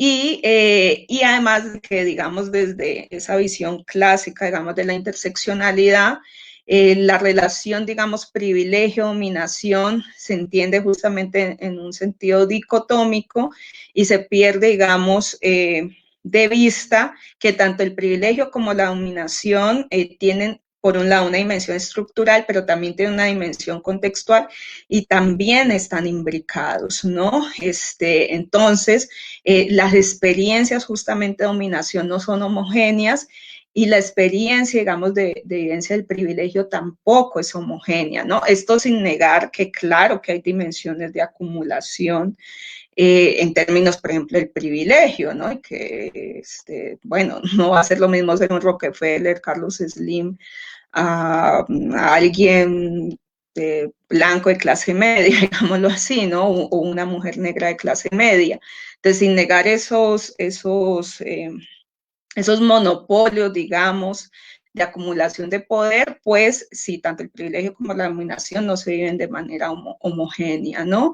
Y además que, digamos, desde esa visión clásica, digamos, de la interseccionalidad, la relación, digamos, privilegio-dominación se entiende justamente en un sentido dicotómico y se pierde, digamos, de vista que tanto el privilegio como la dominación tienen, por un lado, una dimensión estructural, pero también tienen una dimensión contextual y también están imbricados, ¿no? Entonces, las experiencias justamente de dominación no son homogéneas y la experiencia, digamos, de vivencia del privilegio tampoco es homogénea, ¿no? Esto sin negar que, claro, que hay dimensiones de acumulación en términos, por ejemplo, del privilegio, ¿no? Y que, bueno, no va a ser lo mismo ser un Rockefeller, Carlos Slim, a alguien blanco de clase media, digámoslo así, ¿no? O una mujer negra de clase media. Entonces, sin negar esos monopolios, digamos, de acumulación de poder, pues sí, tanto el privilegio como la dominación no se viven de manera homogénea, ¿no?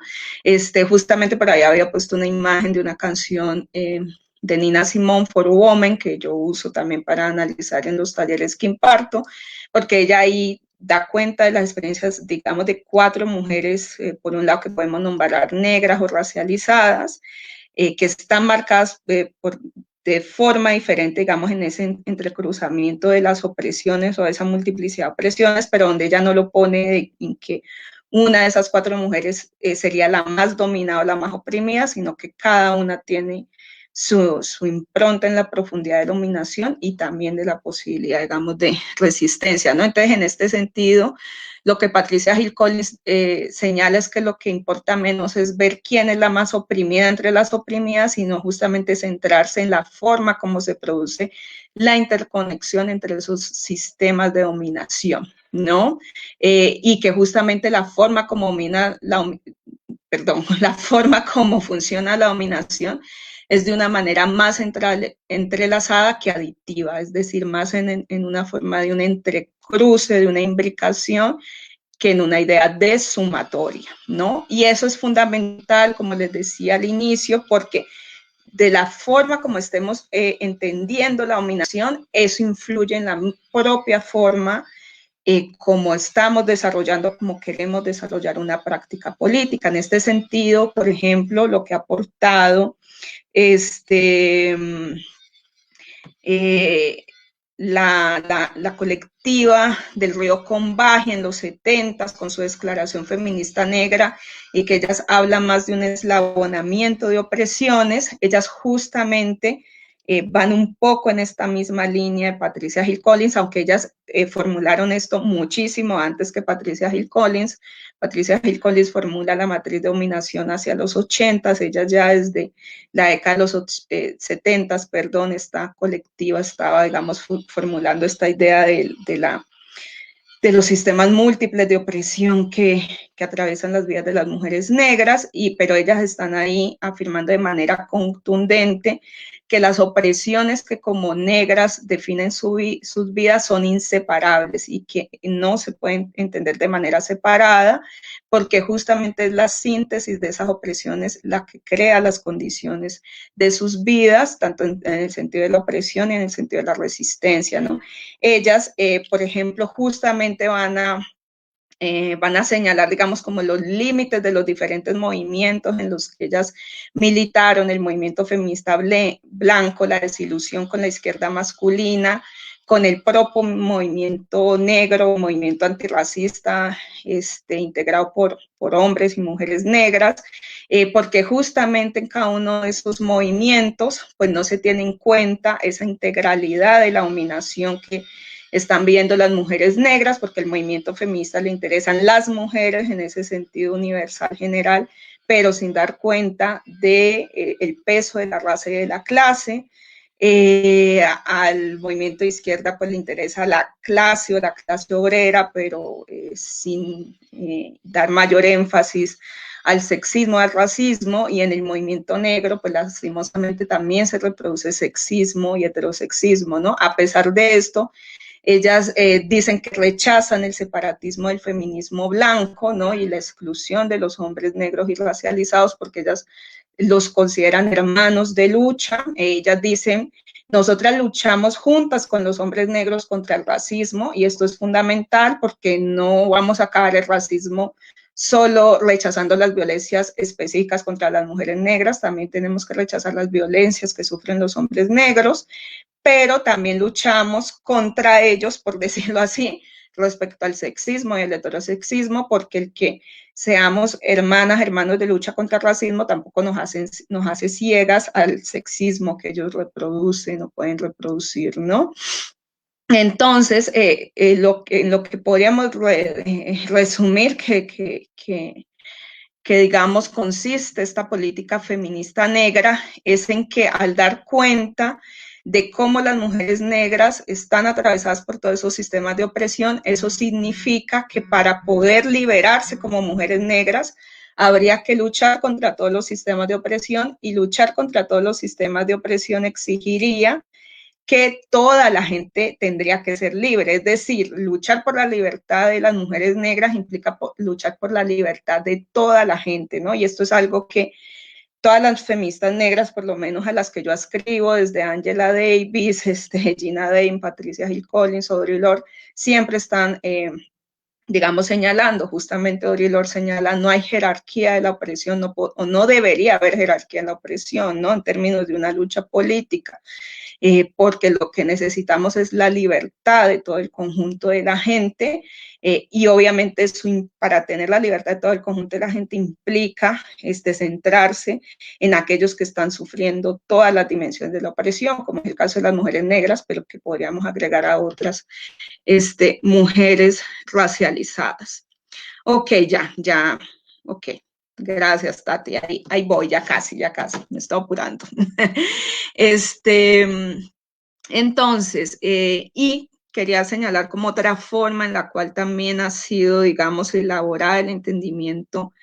Justamente por ahí había puesto una imagen de una canción de Nina Simone, For Women, que yo uso también para analizar en los talleres que imparto, porque ella ahí da cuenta de las experiencias, digamos, de 4 mujeres, por un lado que podemos nombrar negras o racializadas, que están marcadas de forma diferente, digamos, en ese entrecruzamiento de las opresiones o de esa multiplicidad de opresiones, pero donde ella no lo pone en que una de esas 4 mujeres sería la más dominada o la más oprimida, sino que cada una tiene su impronta en la profundidad de dominación y también de la posibilidad, digamos, de resistencia, ¿no? Entonces, en este sentido, lo que Patricia Hill Collins señala es que lo que importa menos es ver quién es la más oprimida entre las oprimidas, sino justamente centrarse en la forma como se produce la interconexión entre esos sistemas de dominación, ¿no? Y que justamente la forma como la forma como funciona la dominación es de una manera más entrelazada que aditiva, es decir, más en una forma de un entrecruce, de una imbricación, que en una idea de sumatoria, ¿no? Y eso es fundamental, como les decía al inicio, porque de la forma como estemos entendiendo la dominación, eso influye en la propia forma como estamos desarrollando, como queremos desarrollar una práctica política. En este sentido, por ejemplo, lo que ha aportado la colectiva del Río Combahee en los 70 con su declaración feminista negra, y que ellas hablan más de un eslabonamiento de opresiones, ellas justamente van un poco en esta misma línea de Patricia Hill Collins, aunque ellas formularon esto muchísimo antes que Patricia Hill Collins. Patricia Hill Collins formula la matriz de dominación hacia los 80, ellas ya desde la década de los 70, perdón, esta colectiva estaba, digamos, formulando esta idea de los sistemas múltiples de opresión que atraviesan las vidas de las mujeres negras, pero ellas están ahí afirmando de manera contundente que las opresiones que como negras definen sus vidas son inseparables y que no se pueden entender de manera separada, porque justamente es la síntesis de esas opresiones la que crea las condiciones de sus vidas, tanto en el sentido de la opresión y en el sentido de la resistencia, ¿no? Ellas, por ejemplo, justamente van a señalar, digamos, como los límites de los diferentes movimientos en los que ellas militaron, el movimiento feminista blanco, la desilusión con la izquierda masculina, con el propio movimiento negro, movimiento antirracista, integrado por hombres y mujeres negras, porque justamente en cada uno de esos movimientos, pues no se tiene en cuenta esa integralidad de la dominación que están viendo las mujeres negras, porque el movimiento feminista le interesan las mujeres en ese sentido universal general, pero sin dar cuenta del peso de la raza y de la clase. Al movimiento de izquierda pues le interesa la clase o la clase obrera, pero sin dar mayor énfasis al sexismo, al racismo, y en el movimiento negro, pues lastimosamente también se reproduce sexismo y heterosexismo, ¿no? A pesar de esto, ellas dicen que rechazan el separatismo del feminismo blanco, ¿no? Y la exclusión de los hombres negros y racializados, porque ellas los consideran hermanos de lucha. Ellas dicen, nosotras luchamos juntas con los hombres negros contra el racismo, y esto es fundamental porque no vamos a acabar el racismo solo rechazando las violencias específicas contra las mujeres negras, también tenemos que rechazar las violencias que sufren los hombres negros, pero también luchamos contra ellos, por decirlo así, respecto al sexismo y el heterosexismo, porque el que seamos hermanos de lucha contra el racismo tampoco nos hace ciegas al sexismo que ellos reproducen o pueden reproducir, ¿no? Entonces, lo que podríamos resumir que digamos consiste esta política feminista negra es en que al dar cuenta de cómo las mujeres negras están atravesadas por todos esos sistemas de opresión, eso significa que para poder liberarse como mujeres negras, habría que luchar contra todos los sistemas de opresión, y luchar contra todos los sistemas de opresión exigiría que toda la gente tendría que ser libre, es decir, luchar por la libertad de las mujeres negras implica luchar por la libertad de toda la gente, ¿no? Y esto es algo que todas las feministas negras, por lo menos a las que yo escribo, desde Angela Davis, Gina Dane, Patricia Hill Collins, Audre Lorde, siempre están digamos, señalando, justamente Dorilor señala, no hay jerarquía de la opresión, o no debería haber jerarquía en la opresión, ¿no? En términos de una lucha política. Porque lo que necesitamos es la libertad de todo el conjunto de la gente, y obviamente eso, para tener la libertad de todo el conjunto de la gente, implica centrarse en aquellos que están sufriendo todas las dimensiones de la opresión, como es el caso de las mujeres negras, pero que podríamos agregar a otras mujeres racializadas. Ok, ya, ok. Gracias, Tati. Ahí voy, ya casi, me estoy apurando. Entonces, y quería señalar como otra forma en la cual también ha sido, digamos, elaborada el entendimiento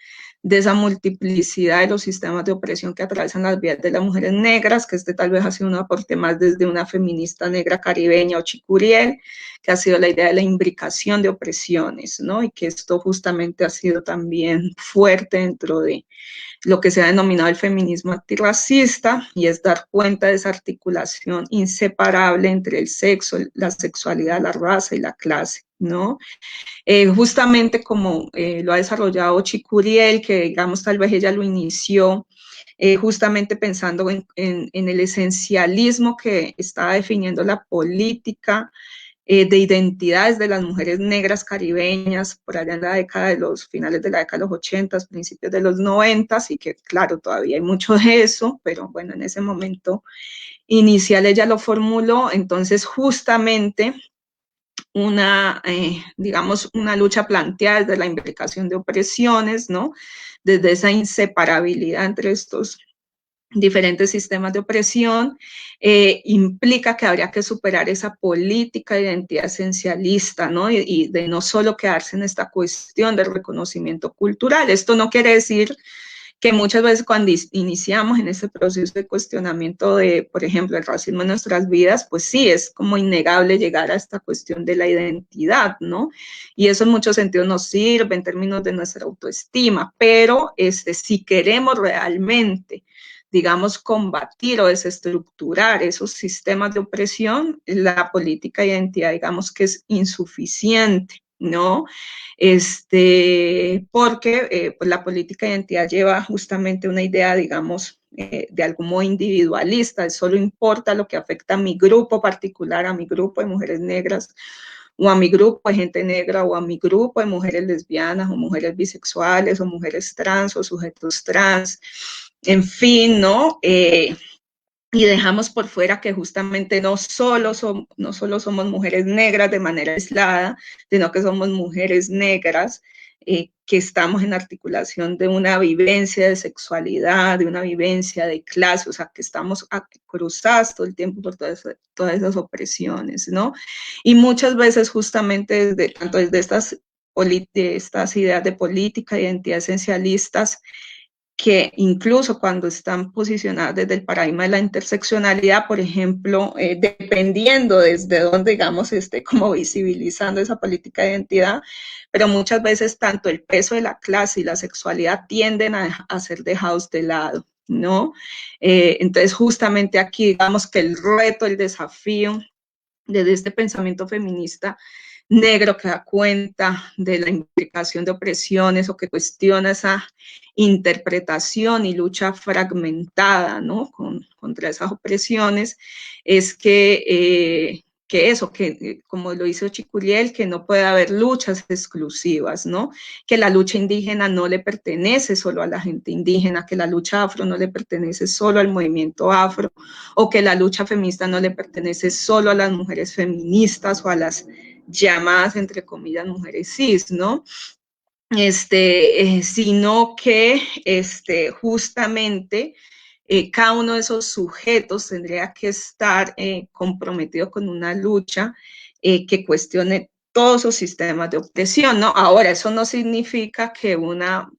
de esa multiplicidad de los sistemas de opresión que atraviesan las vidas de las mujeres negras, que tal vez ha sido un aporte más desde una feminista negra caribeña, Ochik Uriel, que ha sido la idea de la imbricación de opresiones, ¿no? Y que esto justamente ha sido también fuerte dentro de lo que se ha denominado el feminismo antirracista, y es dar cuenta de esa articulación inseparable entre el sexo, la sexualidad, la raza y la clase, ¿no? Justamente como lo ha desarrollado Ochik Uriel, que digamos tal vez ella lo inició justamente pensando en el esencialismo que estaba definiendo la política de identidades de las mujeres negras caribeñas por allá en la década de los finales de la década de los 80, principios de los 90, y que claro, todavía hay mucho de eso, pero bueno, en ese momento inicial ella lo formuló. Entonces justamente digamos, una lucha planteada desde la imbricación de opresiones, ¿no? Desde esa inseparabilidad entre estos diferentes sistemas de opresión, implica que habría que superar esa política de identidad esencialista, ¿no? Y de no solo quedarse en esta cuestión del reconocimiento cultural. Esto no quiere decir que muchas veces cuando iniciamos en ese proceso de cuestionamiento de, por ejemplo, el racismo en nuestras vidas, pues sí, es como innegable llegar a esta cuestión de la identidad, ¿no? Y eso en muchos sentidos nos sirve en términos de nuestra autoestima, pero si queremos realmente, digamos, combatir o desestructurar esos sistemas de opresión, la política de identidad, digamos, que es insuficiente, ¿no? Porque pues la política de identidad lleva justamente una idea, digamos, de algún modo individualista, solo importa lo que afecta a mi grupo particular, a mi grupo de mujeres negras, o a mi grupo de gente negra, o a mi grupo de mujeres lesbianas, o mujeres bisexuales, o mujeres trans, o sujetos trans, en fin, ¿no? Y dejamos por fuera que justamente no solo somos mujeres negras de manera aislada, sino que somos mujeres negras que estamos en articulación de una vivencia de sexualidad, de una vivencia de clase, o sea, que estamos cruzadas todo el tiempo por todas esas opresiones, ¿no? Y muchas veces justamente tanto desde estas ideas de política, de identidad esencialistas, que incluso cuando están posicionadas desde el paradigma de la interseccionalidad, por ejemplo, dependiendo desde dónde, digamos, esté como visibilizando esa política de identidad, pero muchas veces tanto el peso de la clase y la sexualidad tienden a ser dejados de lado, ¿no? Entonces, justamente aquí, digamos que el reto, el desafío desde este pensamiento feminista negro que da cuenta de la implicación de opresiones o que cuestiona esa interpretación y lucha fragmentada, ¿no? Contra esas opresiones, es que como lo hizo Ochik Uriel, que no puede haber luchas exclusivas, ¿no? Que la lucha indígena no le pertenece solo a la gente indígena, que la lucha afro no le pertenece solo al movimiento afro, o que la lucha feminista no le pertenece solo a las mujeres feministas o a las llamadas, entre comillas, mujeres cis, ¿no? Sino que justamente cada uno de esos sujetos tendría que estar comprometido con una lucha que cuestione todos esos sistemas de opresión, ¿no? Ahora, eso no significa que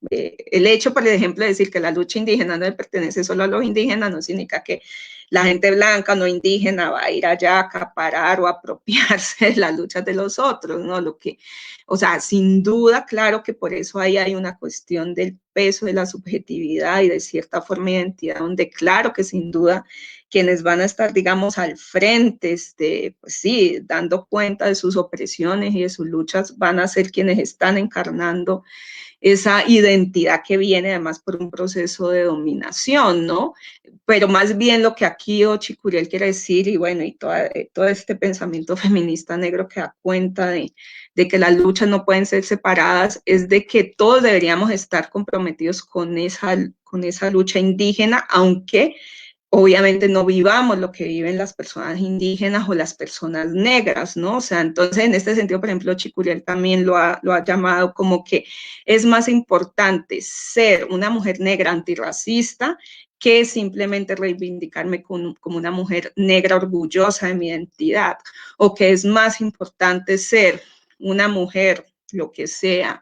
el hecho, por ejemplo, de decir que la lucha indígena no le pertenece solo a los indígenas, no significa que la gente blanca no indígena va a ir allá a acaparar o apropiarse de las luchas de los otros, ¿no? O sea, sin duda, claro que por eso ahí hay una cuestión del peso de la subjetividad y de cierta forma de identidad, donde claro que sin duda quienes van a estar, digamos, al frente, pues sí, dando cuenta de sus opresiones y de sus luchas, van a ser quienes están encarnando esa identidad que viene además por un proceso de dominación, ¿no? Pero más bien lo que aquí Ochicuriel quiere decir, y bueno, y todo este pensamiento feminista negro que da cuenta de que las luchas no pueden ser separadas, es de que todos deberíamos estar comprometidos con esa lucha indígena, aunque obviamente no vivamos lo que viven las personas indígenas o las personas negras, ¿no? O sea, entonces en este sentido, por ejemplo, Chicuriel también lo ha llamado como que es más importante ser una mujer negra antirracista que simplemente reivindicarme como una mujer negra orgullosa de mi identidad, o que es más importante ser una mujer, lo que sea,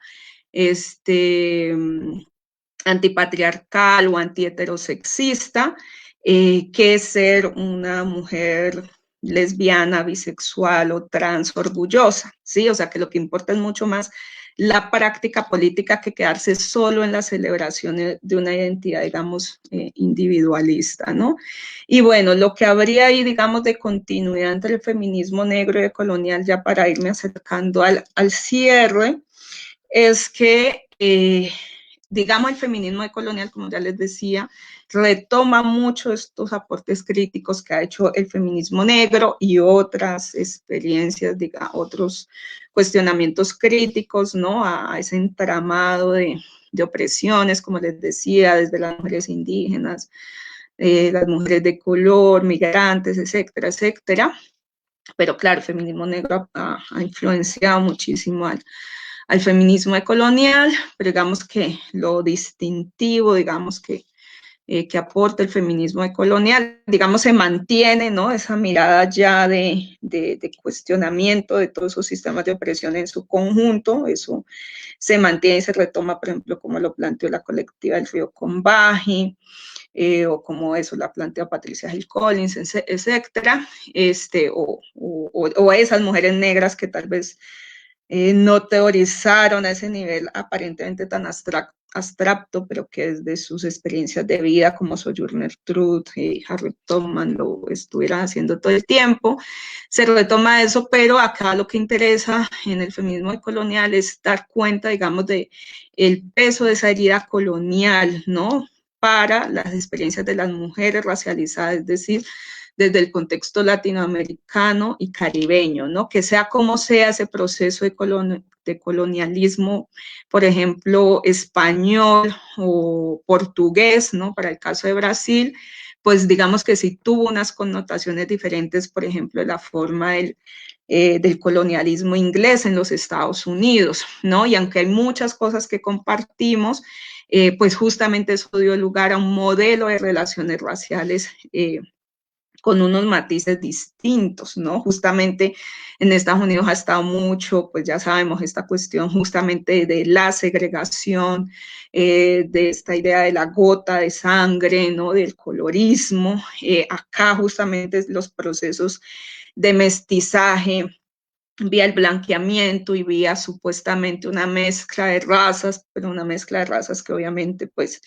antipatriarcal o antiheterosexista, que ser una mujer lesbiana, bisexual o trans orgullosa, ¿sí? O sea, que lo que importa es mucho más la práctica política que quedarse solo en la celebración de una identidad, digamos, individualista, ¿no? Y bueno, lo que habría ahí, digamos, de continuidad entre el feminismo negro y colonial, ya para irme acercando al cierre, es que digamos, el feminismo decolonial, como ya les decía, retoma mucho estos aportes críticos que ha hecho el feminismo negro y otras experiencias, otros cuestionamientos críticos, ¿no? A ese entramado de opresiones, como les decía, desde las mujeres indígenas, las mujeres de color, migrantes, etcétera, etcétera. Pero claro, el feminismo negro ha influenciado muchísimo al feminismo decolonial, pero digamos que lo distintivo, digamos que aporta el feminismo decolonial, digamos se mantiene, ¿no? Esa mirada ya de cuestionamiento de todos esos sistemas de opresión en su conjunto, eso se mantiene y se retoma, por ejemplo, como lo planteó la colectiva del Río Combahee, o como eso la planteó Patricia Hill Collins, etcétera, o esas mujeres negras que tal vez no teorizaron a ese nivel aparentemente tan abstracto, pero que desde sus experiencias de vida como Sojourner Truth y Harriet Tubman lo estuvieran haciendo todo el tiempo. Se retoma eso, pero acá lo que interesa en el feminismo decolonial es dar cuenta, digamos, de el peso de esa herida colonial, ¿no? Para las experiencias de las mujeres racializadas, es decir, desde el contexto latinoamericano y caribeño, ¿no? Que sea como sea ese proceso de colonialismo, por ejemplo, español o portugués, ¿no? Para el caso de Brasil, pues digamos que sí tuvo unas connotaciones diferentes, por ejemplo, la forma del colonialismo inglés en los Estados Unidos, ¿no? Y aunque hay muchas cosas que compartimos, pues justamente eso dio lugar a un modelo de relaciones raciales con unos matices distintos, ¿no? Justamente en Estados Unidos ha estado mucho, pues ya sabemos, esta cuestión justamente de la segregación, de esta idea de la gota de sangre, ¿no? Del colorismo. Acá justamente los procesos de mestizaje, vía el blanqueamiento y vía supuestamente una mezcla de razas, pero una mezcla de razas que obviamente pues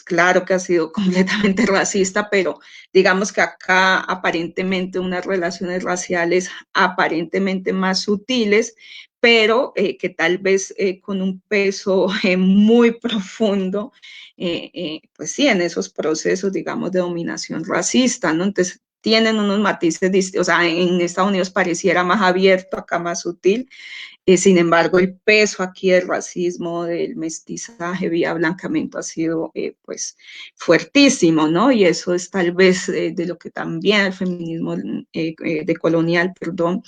claro que ha sido completamente racista, pero digamos que acá aparentemente unas relaciones raciales aparentemente más sutiles, pero que tal vez con un peso muy profundo, pues sí, en esos procesos, digamos, de dominación racista, ¿no? Entonces, tienen unos matices distintos, o sea, en Estados Unidos pareciera más abierto, acá más sutil, sin embargo, el peso aquí del racismo, del mestizaje vía blancamiento ha sido, pues, fuertísimo, ¿no? Y eso es tal vez de lo que también el feminismo decolonial, perdón,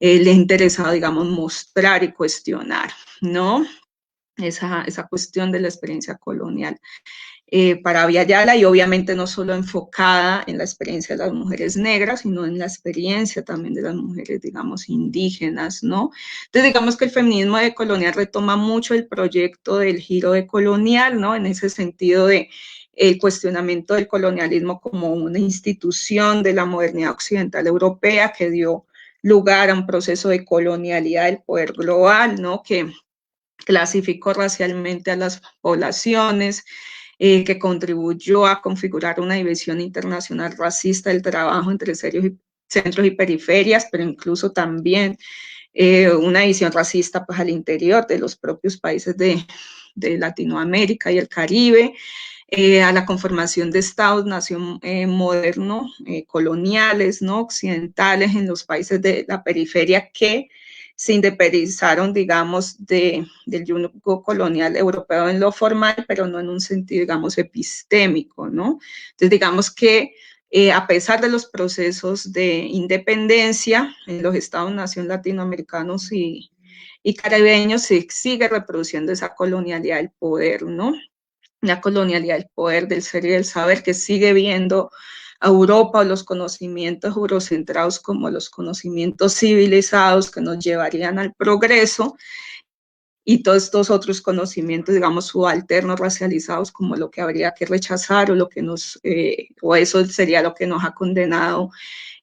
le ha interesado, digamos, mostrar y cuestionar, ¿no? Esa cuestión de la experiencia colonial. Para Abya y obviamente no solo enfocada en la experiencia de las mujeres negras, sino en la experiencia también de las mujeres, digamos, indígenas, ¿no? Entonces, digamos que el feminismo decolonial retoma mucho el proyecto del giro decolonial, ¿no? En ese sentido de el cuestionamiento del colonialismo como una institución de la modernidad occidental europea que dio lugar a un proceso de colonialidad del poder global, ¿no? Que clasificó racialmente a las poblaciones, que contribuyó a configurar una división internacional racista del trabajo entre centros y periferias, pero incluso también una división racista pues, al interior de los propios países de Latinoamérica y el Caribe, a la conformación de estados-nación modernos, coloniales, ¿no? Occidentales en los países de la periferia que se independizaron, digamos, del yugo colonial europeo en lo formal, pero no en un sentido, digamos, epistémico, ¿no? Entonces, digamos que a pesar de los procesos de independencia en los estados-nación latinoamericanos y caribeños, se sigue reproduciendo esa colonialidad del poder, ¿no? La colonialidad del poder, del ser y del saber, que sigue viendo a Europa o los conocimientos eurocentrados como los conocimientos civilizados que nos llevarían al progreso, y todos estos otros conocimientos, digamos, subalternos, racializados, como lo que habría que rechazar o lo que o eso sería lo que nos ha condenado,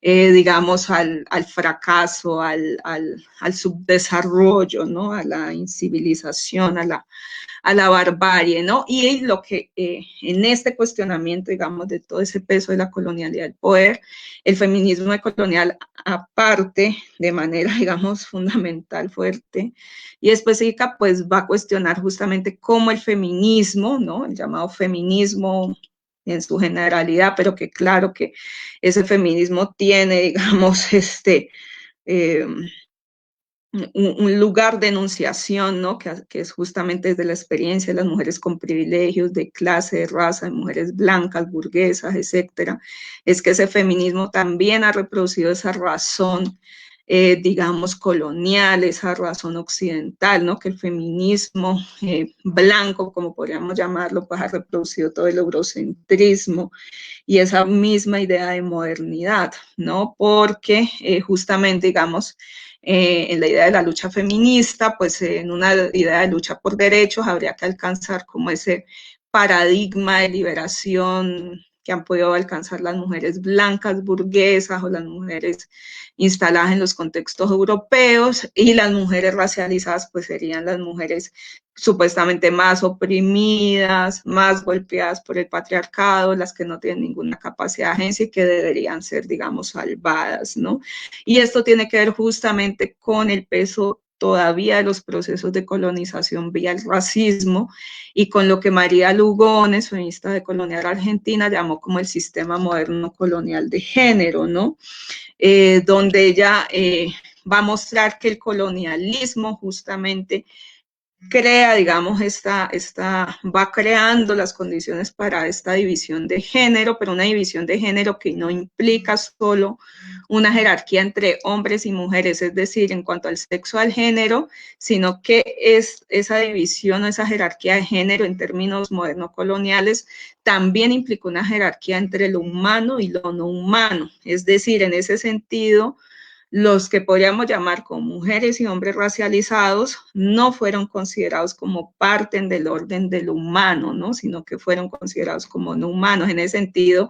digamos, al fracaso, al subdesarrollo, ¿no? A la incivilización, a la barbarie, ¿no? Y lo que en este cuestionamiento, digamos, de todo ese peso de la colonialidad del poder, el feminismo colonial, aparte, de manera, digamos, fundamental, fuerte y específica, pues va a cuestionar justamente cómo el feminismo, ¿no? El llamado feminismo en su generalidad, pero que claro que ese feminismo tiene, digamos, un lugar de enunciación, ¿no? Que es justamente desde la experiencia de las mujeres con privilegios, de clase, de raza, de mujeres blancas, burguesas, etcétera. Es que ese feminismo también ha reproducido esa razón, digamos, colonial, esa razón occidental, ¿no? Que el feminismo blanco, como podríamos llamarlo, pues ha reproducido todo el eurocentrismo y esa misma idea de modernidad, ¿no? Porque justamente, digamos, en la idea de la lucha feminista, pues en una idea de lucha por derechos habría que alcanzar como ese paradigma de liberación que han podido alcanzar las mujeres blancas, burguesas o las mujeres instaladas en los contextos europeos, y las mujeres racializadas pues serían las mujeres supuestamente más oprimidas, más golpeadas por el patriarcado, las que no tienen ninguna capacidad de agencia y que deberían ser, digamos, salvadas, ¿no? Y esto tiene que ver justamente con el peso todavía de los procesos de colonización vía el racismo y con lo que María Lugones, feminista decolonial argentina, llamó como el sistema moderno colonial de género, ¿no? Donde ella va a mostrar que el colonialismo justamente crea, digamos, va creando las condiciones para esta división de género, pero una división de género que no implica solo una jerarquía entre hombres y mujeres, es decir, en cuanto al sexo, al género, sino que es esa división o esa jerarquía de género en términos modernos coloniales también implica una jerarquía entre lo humano y lo no humano, es decir, en ese sentido, los que podríamos llamar como mujeres y hombres racializados no fueron considerados como parte del orden de lo humano, ¿no? Sino que fueron considerados como no humanos. En ese sentido,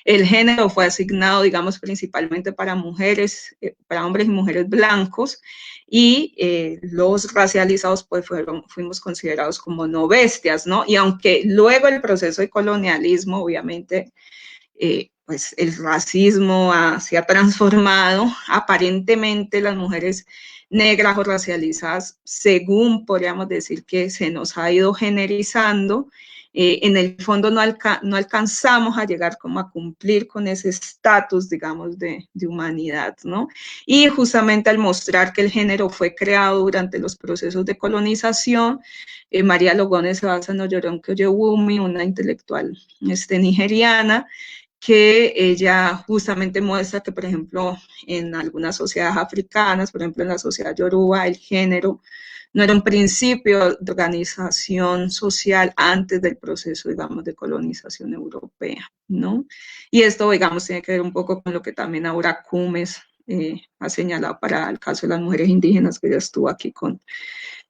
el género fue asignado, digamos, principalmente para mujeres, para hombres y mujeres blancos, y los racializados pues fuimos considerados como no bestias, ¿no? Y aunque luego el proceso de colonialismo, obviamente, pues el racismo se ha transformado, aparentemente las mujeres negras o racializadas, según podríamos decir que se nos ha ido generizando, en el fondo no alcanzamos a llegar como a cumplir con ese estatus, digamos, de humanidad, ¿no? Y justamente al mostrar que el género fue creado durante los procesos de colonización, María Lugones se basa en Oyoronke Oyewumi, una intelectual nigeriana, que ella justamente muestra que, por ejemplo, en algunas sociedades africanas, por ejemplo, en la sociedad yoruba, el género no era un principio de organización social antes del proceso, digamos, de colonización europea, ¿no? Y esto, digamos, tiene que ver un poco con lo que también Aura Cumes ha señalado para el caso de las mujeres indígenas, que ya estuvo aquí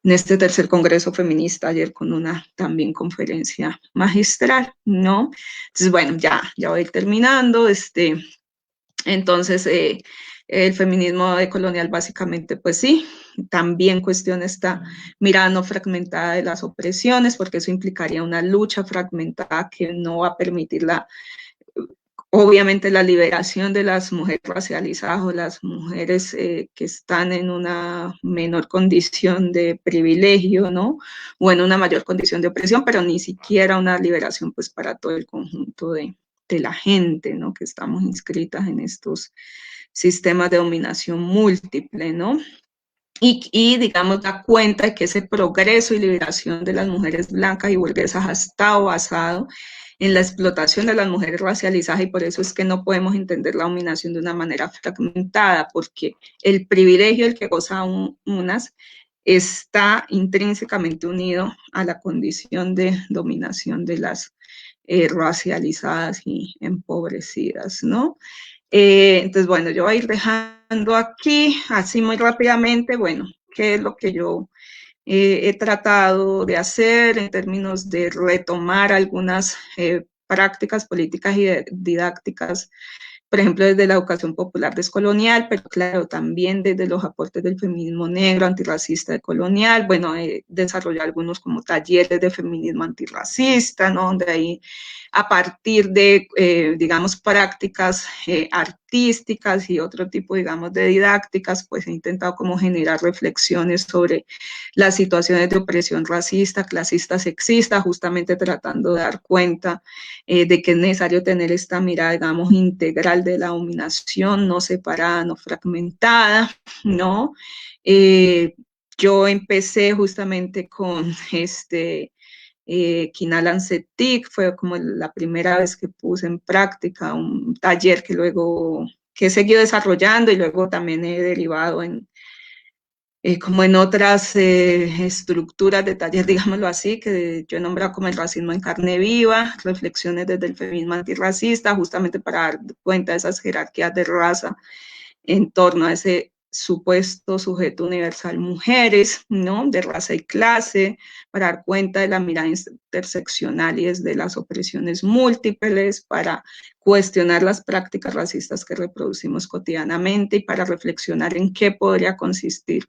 en este tercer congreso feminista ayer con una también conferencia magistral, ¿no? Entonces, bueno, ya voy a ir terminando, entonces, El feminismo decolonial básicamente, pues sí, también cuestiona esta mirada no fragmentada de las opresiones, porque eso implicaría una lucha fragmentada que no va a permitir obviamente la liberación de las mujeres racializadas o las mujeres que están en una menor condición de privilegio, ¿no? O en una mayor condición de opresión, pero ni siquiera una liberación pues para todo el conjunto de la gente, ¿no? Que estamos inscritas en estos sistemas de dominación múltiple, ¿no? Digamos, da cuenta de que ese progreso y liberación de las mujeres blancas y burguesas ha estado basado en la explotación de las mujeres racializadas, y por eso es que no podemos entender la dominación de una manera fragmentada, porque el privilegio del que gozan unas está intrínsecamente unido a la condición de dominación de las racializadas y empobrecidas, ¿no? Entonces, bueno, yo voy a ir dejando aquí, así muy rápidamente, bueno, qué es lo que yo he tratado de hacer en términos de retomar algunas prácticas políticas y didácticas, por ejemplo, desde la educación popular descolonial, pero claro, también desde los aportes del feminismo negro, antirracista, decolonial. Bueno, desarrollé algunos como talleres de feminismo antirracista, ¿no? Donde ahí, a partir de, digamos, prácticas artísticas y otro tipo, digamos, de didácticas, pues he intentado como generar reflexiones sobre las situaciones de opresión racista, clasista, sexista, justamente tratando de dar cuenta de que es necesario tener esta mirada, digamos, integral de la dominación, no separada, no fragmentada, ¿no? Yo empecé justamente con Kinalan Setik, fue como la primera vez que puse en práctica un taller que luego que he seguido desarrollando y luego también he derivado como en otras estructuras de taller, digámoslo así, que yo he nombrado como el racismo en carne viva, reflexiones desde el feminismo antirracista, justamente para dar cuenta de esas jerarquías de raza en torno a ese supuesto sujeto universal mujeres, ¿no? De raza y clase, para dar cuenta de la mirada interseccional y desde las opresiones múltiples, para cuestionar las prácticas racistas que reproducimos cotidianamente y para reflexionar en qué podría consistir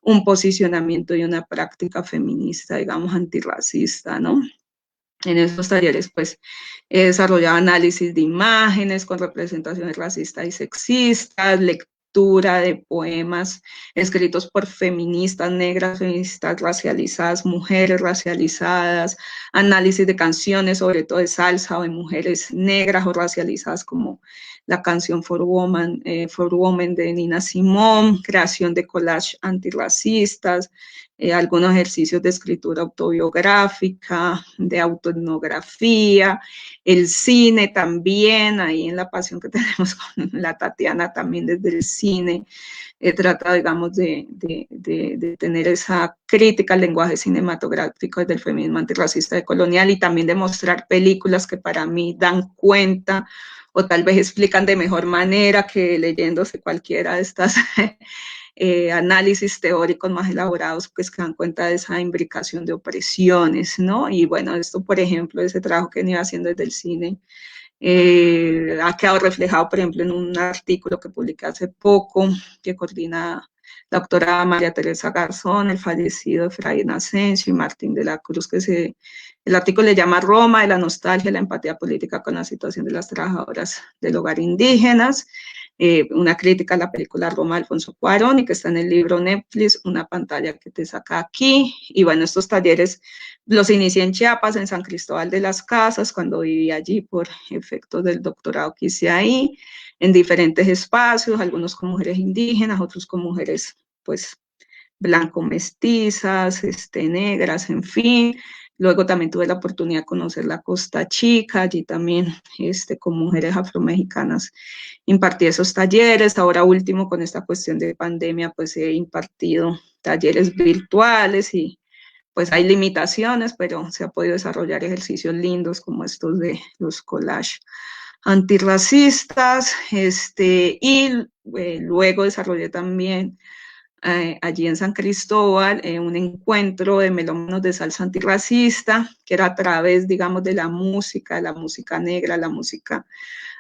un posicionamiento y una práctica feminista, digamos, antirracista, ¿no? En estos talleres, pues, he desarrollado análisis de imágenes con representaciones racistas y sexistas, lectura de poemas escritos por feministas negras, feministas racializadas, mujeres racializadas, análisis de canciones, sobre todo de salsa o de mujeres negras o racializadas, como la canción For Women de Nina Simone, creación de collage antirracistas, algunos ejercicios de escritura autobiográfica, de autoetnografía, el cine también, ahí en la pasión que tenemos con la Tatiana también desde el cine, trata, digamos, de tener esa crítica al lenguaje cinematográfico desde el feminismo antirracista decolonial y también de mostrar películas que para mí dan cuenta o tal vez explican de mejor manera que leyéndose cualquiera de estas análisis teóricos más elaborados, pues que dan cuenta de esa imbricación de opresiones, ¿no? Y bueno, esto, por ejemplo, ese trabajo que venía haciendo desde el cine, ha quedado reflejado, por ejemplo, en un artículo que publiqué hace poco, que coordina la doctora María Teresa Garzón, el fallecido Efraín Asensio y Martín de la Cruz, el artículo le llama Roma, de la nostalgia y la empatía política con la situación de las trabajadoras del hogar indígenas, una crítica a la película Roma de Alfonso Cuarón, y que está en el libro Netflix, una pantalla que te saca aquí. Y bueno, estos talleres los inicié en Chiapas, en San Cristóbal de las Casas, cuando viví allí por efectos del doctorado que hice ahí, en diferentes espacios, algunos con mujeres indígenas, otros con mujeres, pues, blanco-mestizas, negras, en fin. Luego también tuve la oportunidad de conocer la Costa Chica, allí también con mujeres afromexicanas impartí esos talleres. Ahora último, con esta cuestión de pandemia, pues he impartido talleres virtuales y pues hay limitaciones, pero se ha podido desarrollar ejercicios lindos como estos de los collages antirracistas, y luego desarrollé también allí en San Cristóbal, un encuentro de melómanos de salsa antirracista, que era a través, digamos, de la música negra, la música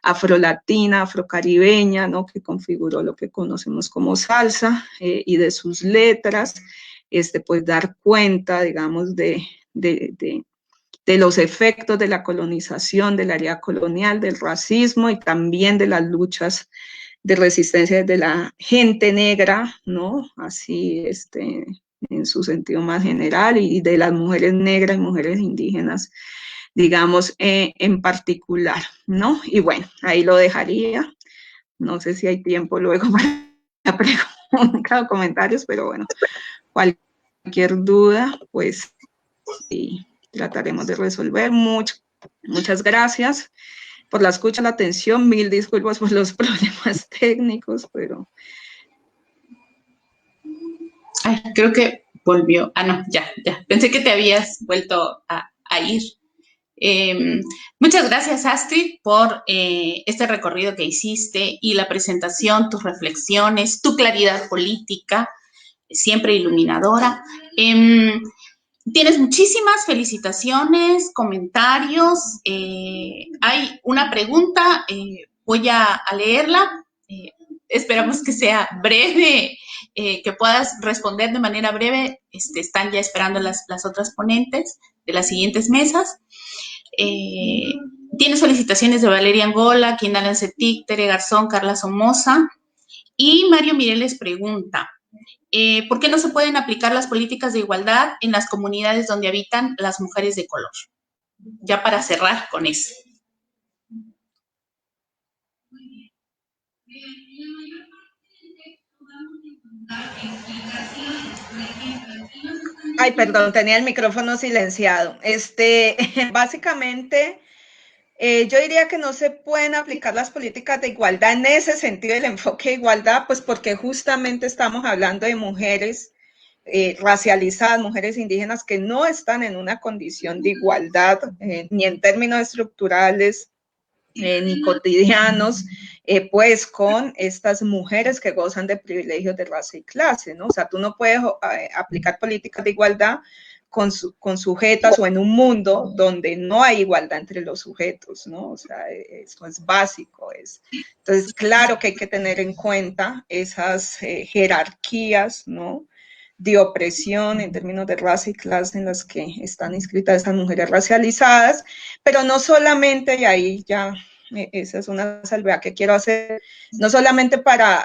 afrolatina, afrocaribeña, ¿no? Que configuró lo que conocemos como salsa, y de sus letras, pues dar cuenta, digamos, de los efectos de la colonización, de la área colonial, del racismo y también de las luchas de resistencia de la gente negra, ¿no? Así, en su sentido más general, y de las mujeres negras y mujeres indígenas, digamos, en particular, ¿no? Y bueno, ahí lo dejaría. No sé si hay tiempo luego para preguntas o comentarios, pero bueno, cualquier duda, pues sí, trataremos de resolver. Muchas gracias por la escucha, la atención. Mil disculpas por los problemas técnicos, pero... Ay, creo que volvió. Ah, no, ya. Pensé que te habías vuelto a ir. Muchas gracias, Astrid, por este recorrido que hiciste y la presentación, tus reflexiones, tu claridad política, siempre iluminadora. Tienes muchísimas felicitaciones, comentarios. Hay una pregunta, voy a leerla. Esperamos que sea breve, que puedas responder de manera breve. Están ya esperando las otras ponentes de las siguientes mesas. Tienes felicitaciones de Valeria Angola, Quindalan Cetic, Tere Garzón, Carla Somoza. Y Mario Mireles pregunta, ¿por qué no se pueden aplicar las políticas de igualdad en las comunidades donde habitan las mujeres de color? Ya para cerrar con eso. Ay, perdón, tenía el micrófono silenciado. Básicamente, yo diría que no se pueden aplicar las políticas de igualdad en ese sentido, el enfoque de igualdad, pues porque justamente estamos hablando de mujeres racializadas, mujeres indígenas que no están en una condición de igualdad, ni en términos estructurales, ni cotidianos, pues con estas mujeres que gozan de privilegios de raza y clase, ¿no? O sea, tú no puedes aplicar políticas de igualdad con sujetas o en un mundo donde no hay igualdad entre los sujetos, ¿no? O sea, eso es básico. Entonces, claro que hay que tener en cuenta esas jerarquías, ¿no? De opresión en términos de raza y clase en las que están inscritas estas mujeres racializadas, pero no solamente, y ahí ya esa es una salvedad que quiero hacer, no solamente para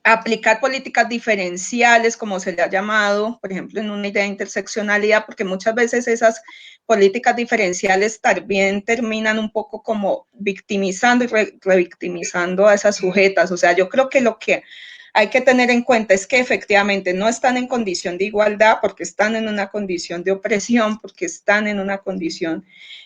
aplicar políticas diferenciales, como se le ha llamado, por ejemplo, en una idea de interseccionalidad, porque muchas veces esas políticas diferenciales también terminan un poco como victimizando y revictimizando a esas sujetas. O sea, yo creo que lo que hay que tener en cuenta es que efectivamente no están en condición de igualdad porque están en una condición de opresión, porque están en una condición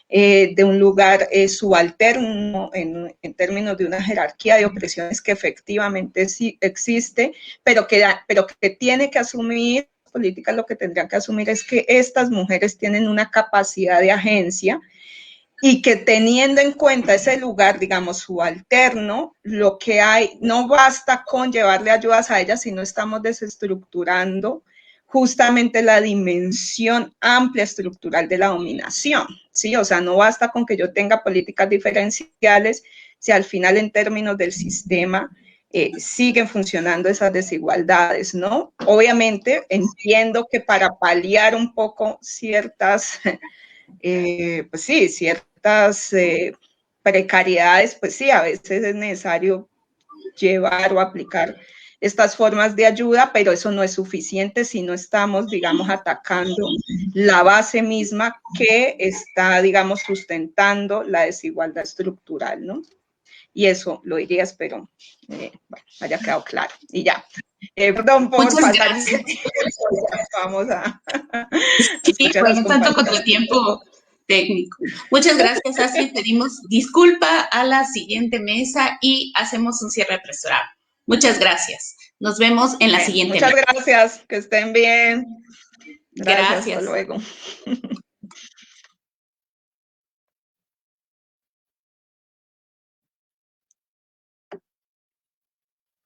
de un lugar subalterno en términos de una jerarquía de opresiones que efectivamente sí existe, pero que tiene que asumir, políticas lo que tendrían que asumir es que estas mujeres tienen una capacidad de agencia y que teniendo en cuenta ese lugar, digamos, subalterno, lo que hay, no basta con llevarle ayudas a ellas, sino estamos desestructurando justamente la dimensión amplia estructural de la dominación, ¿sí? O sea, no basta con que yo tenga políticas diferenciales si al final en términos del sistema siguen funcionando esas desigualdades, ¿no? Obviamente entiendo que para paliar un poco ciertas... pues sí, ciertas precariedades, pues sí, a veces es necesario llevar o aplicar estas formas de ayuda, pero eso no es suficiente si no estamos, digamos, atacando la base misma que está, digamos, sustentando la desigualdad estructural, ¿no? Y eso lo diría, espero, bueno, haya quedado claro. Y ya. Perdón por pasar el tiempo. Vamos a... Sí, bueno, tanto contratiempo técnico. Muchas gracias, Astrid. Pedimos disculpa a la siguiente mesa y hacemos un cierre apresurado. Muchas gracias. Nos vemos en la siguiente mesa. Muchas gracias. Que estén bien. Gracias. Hasta luego.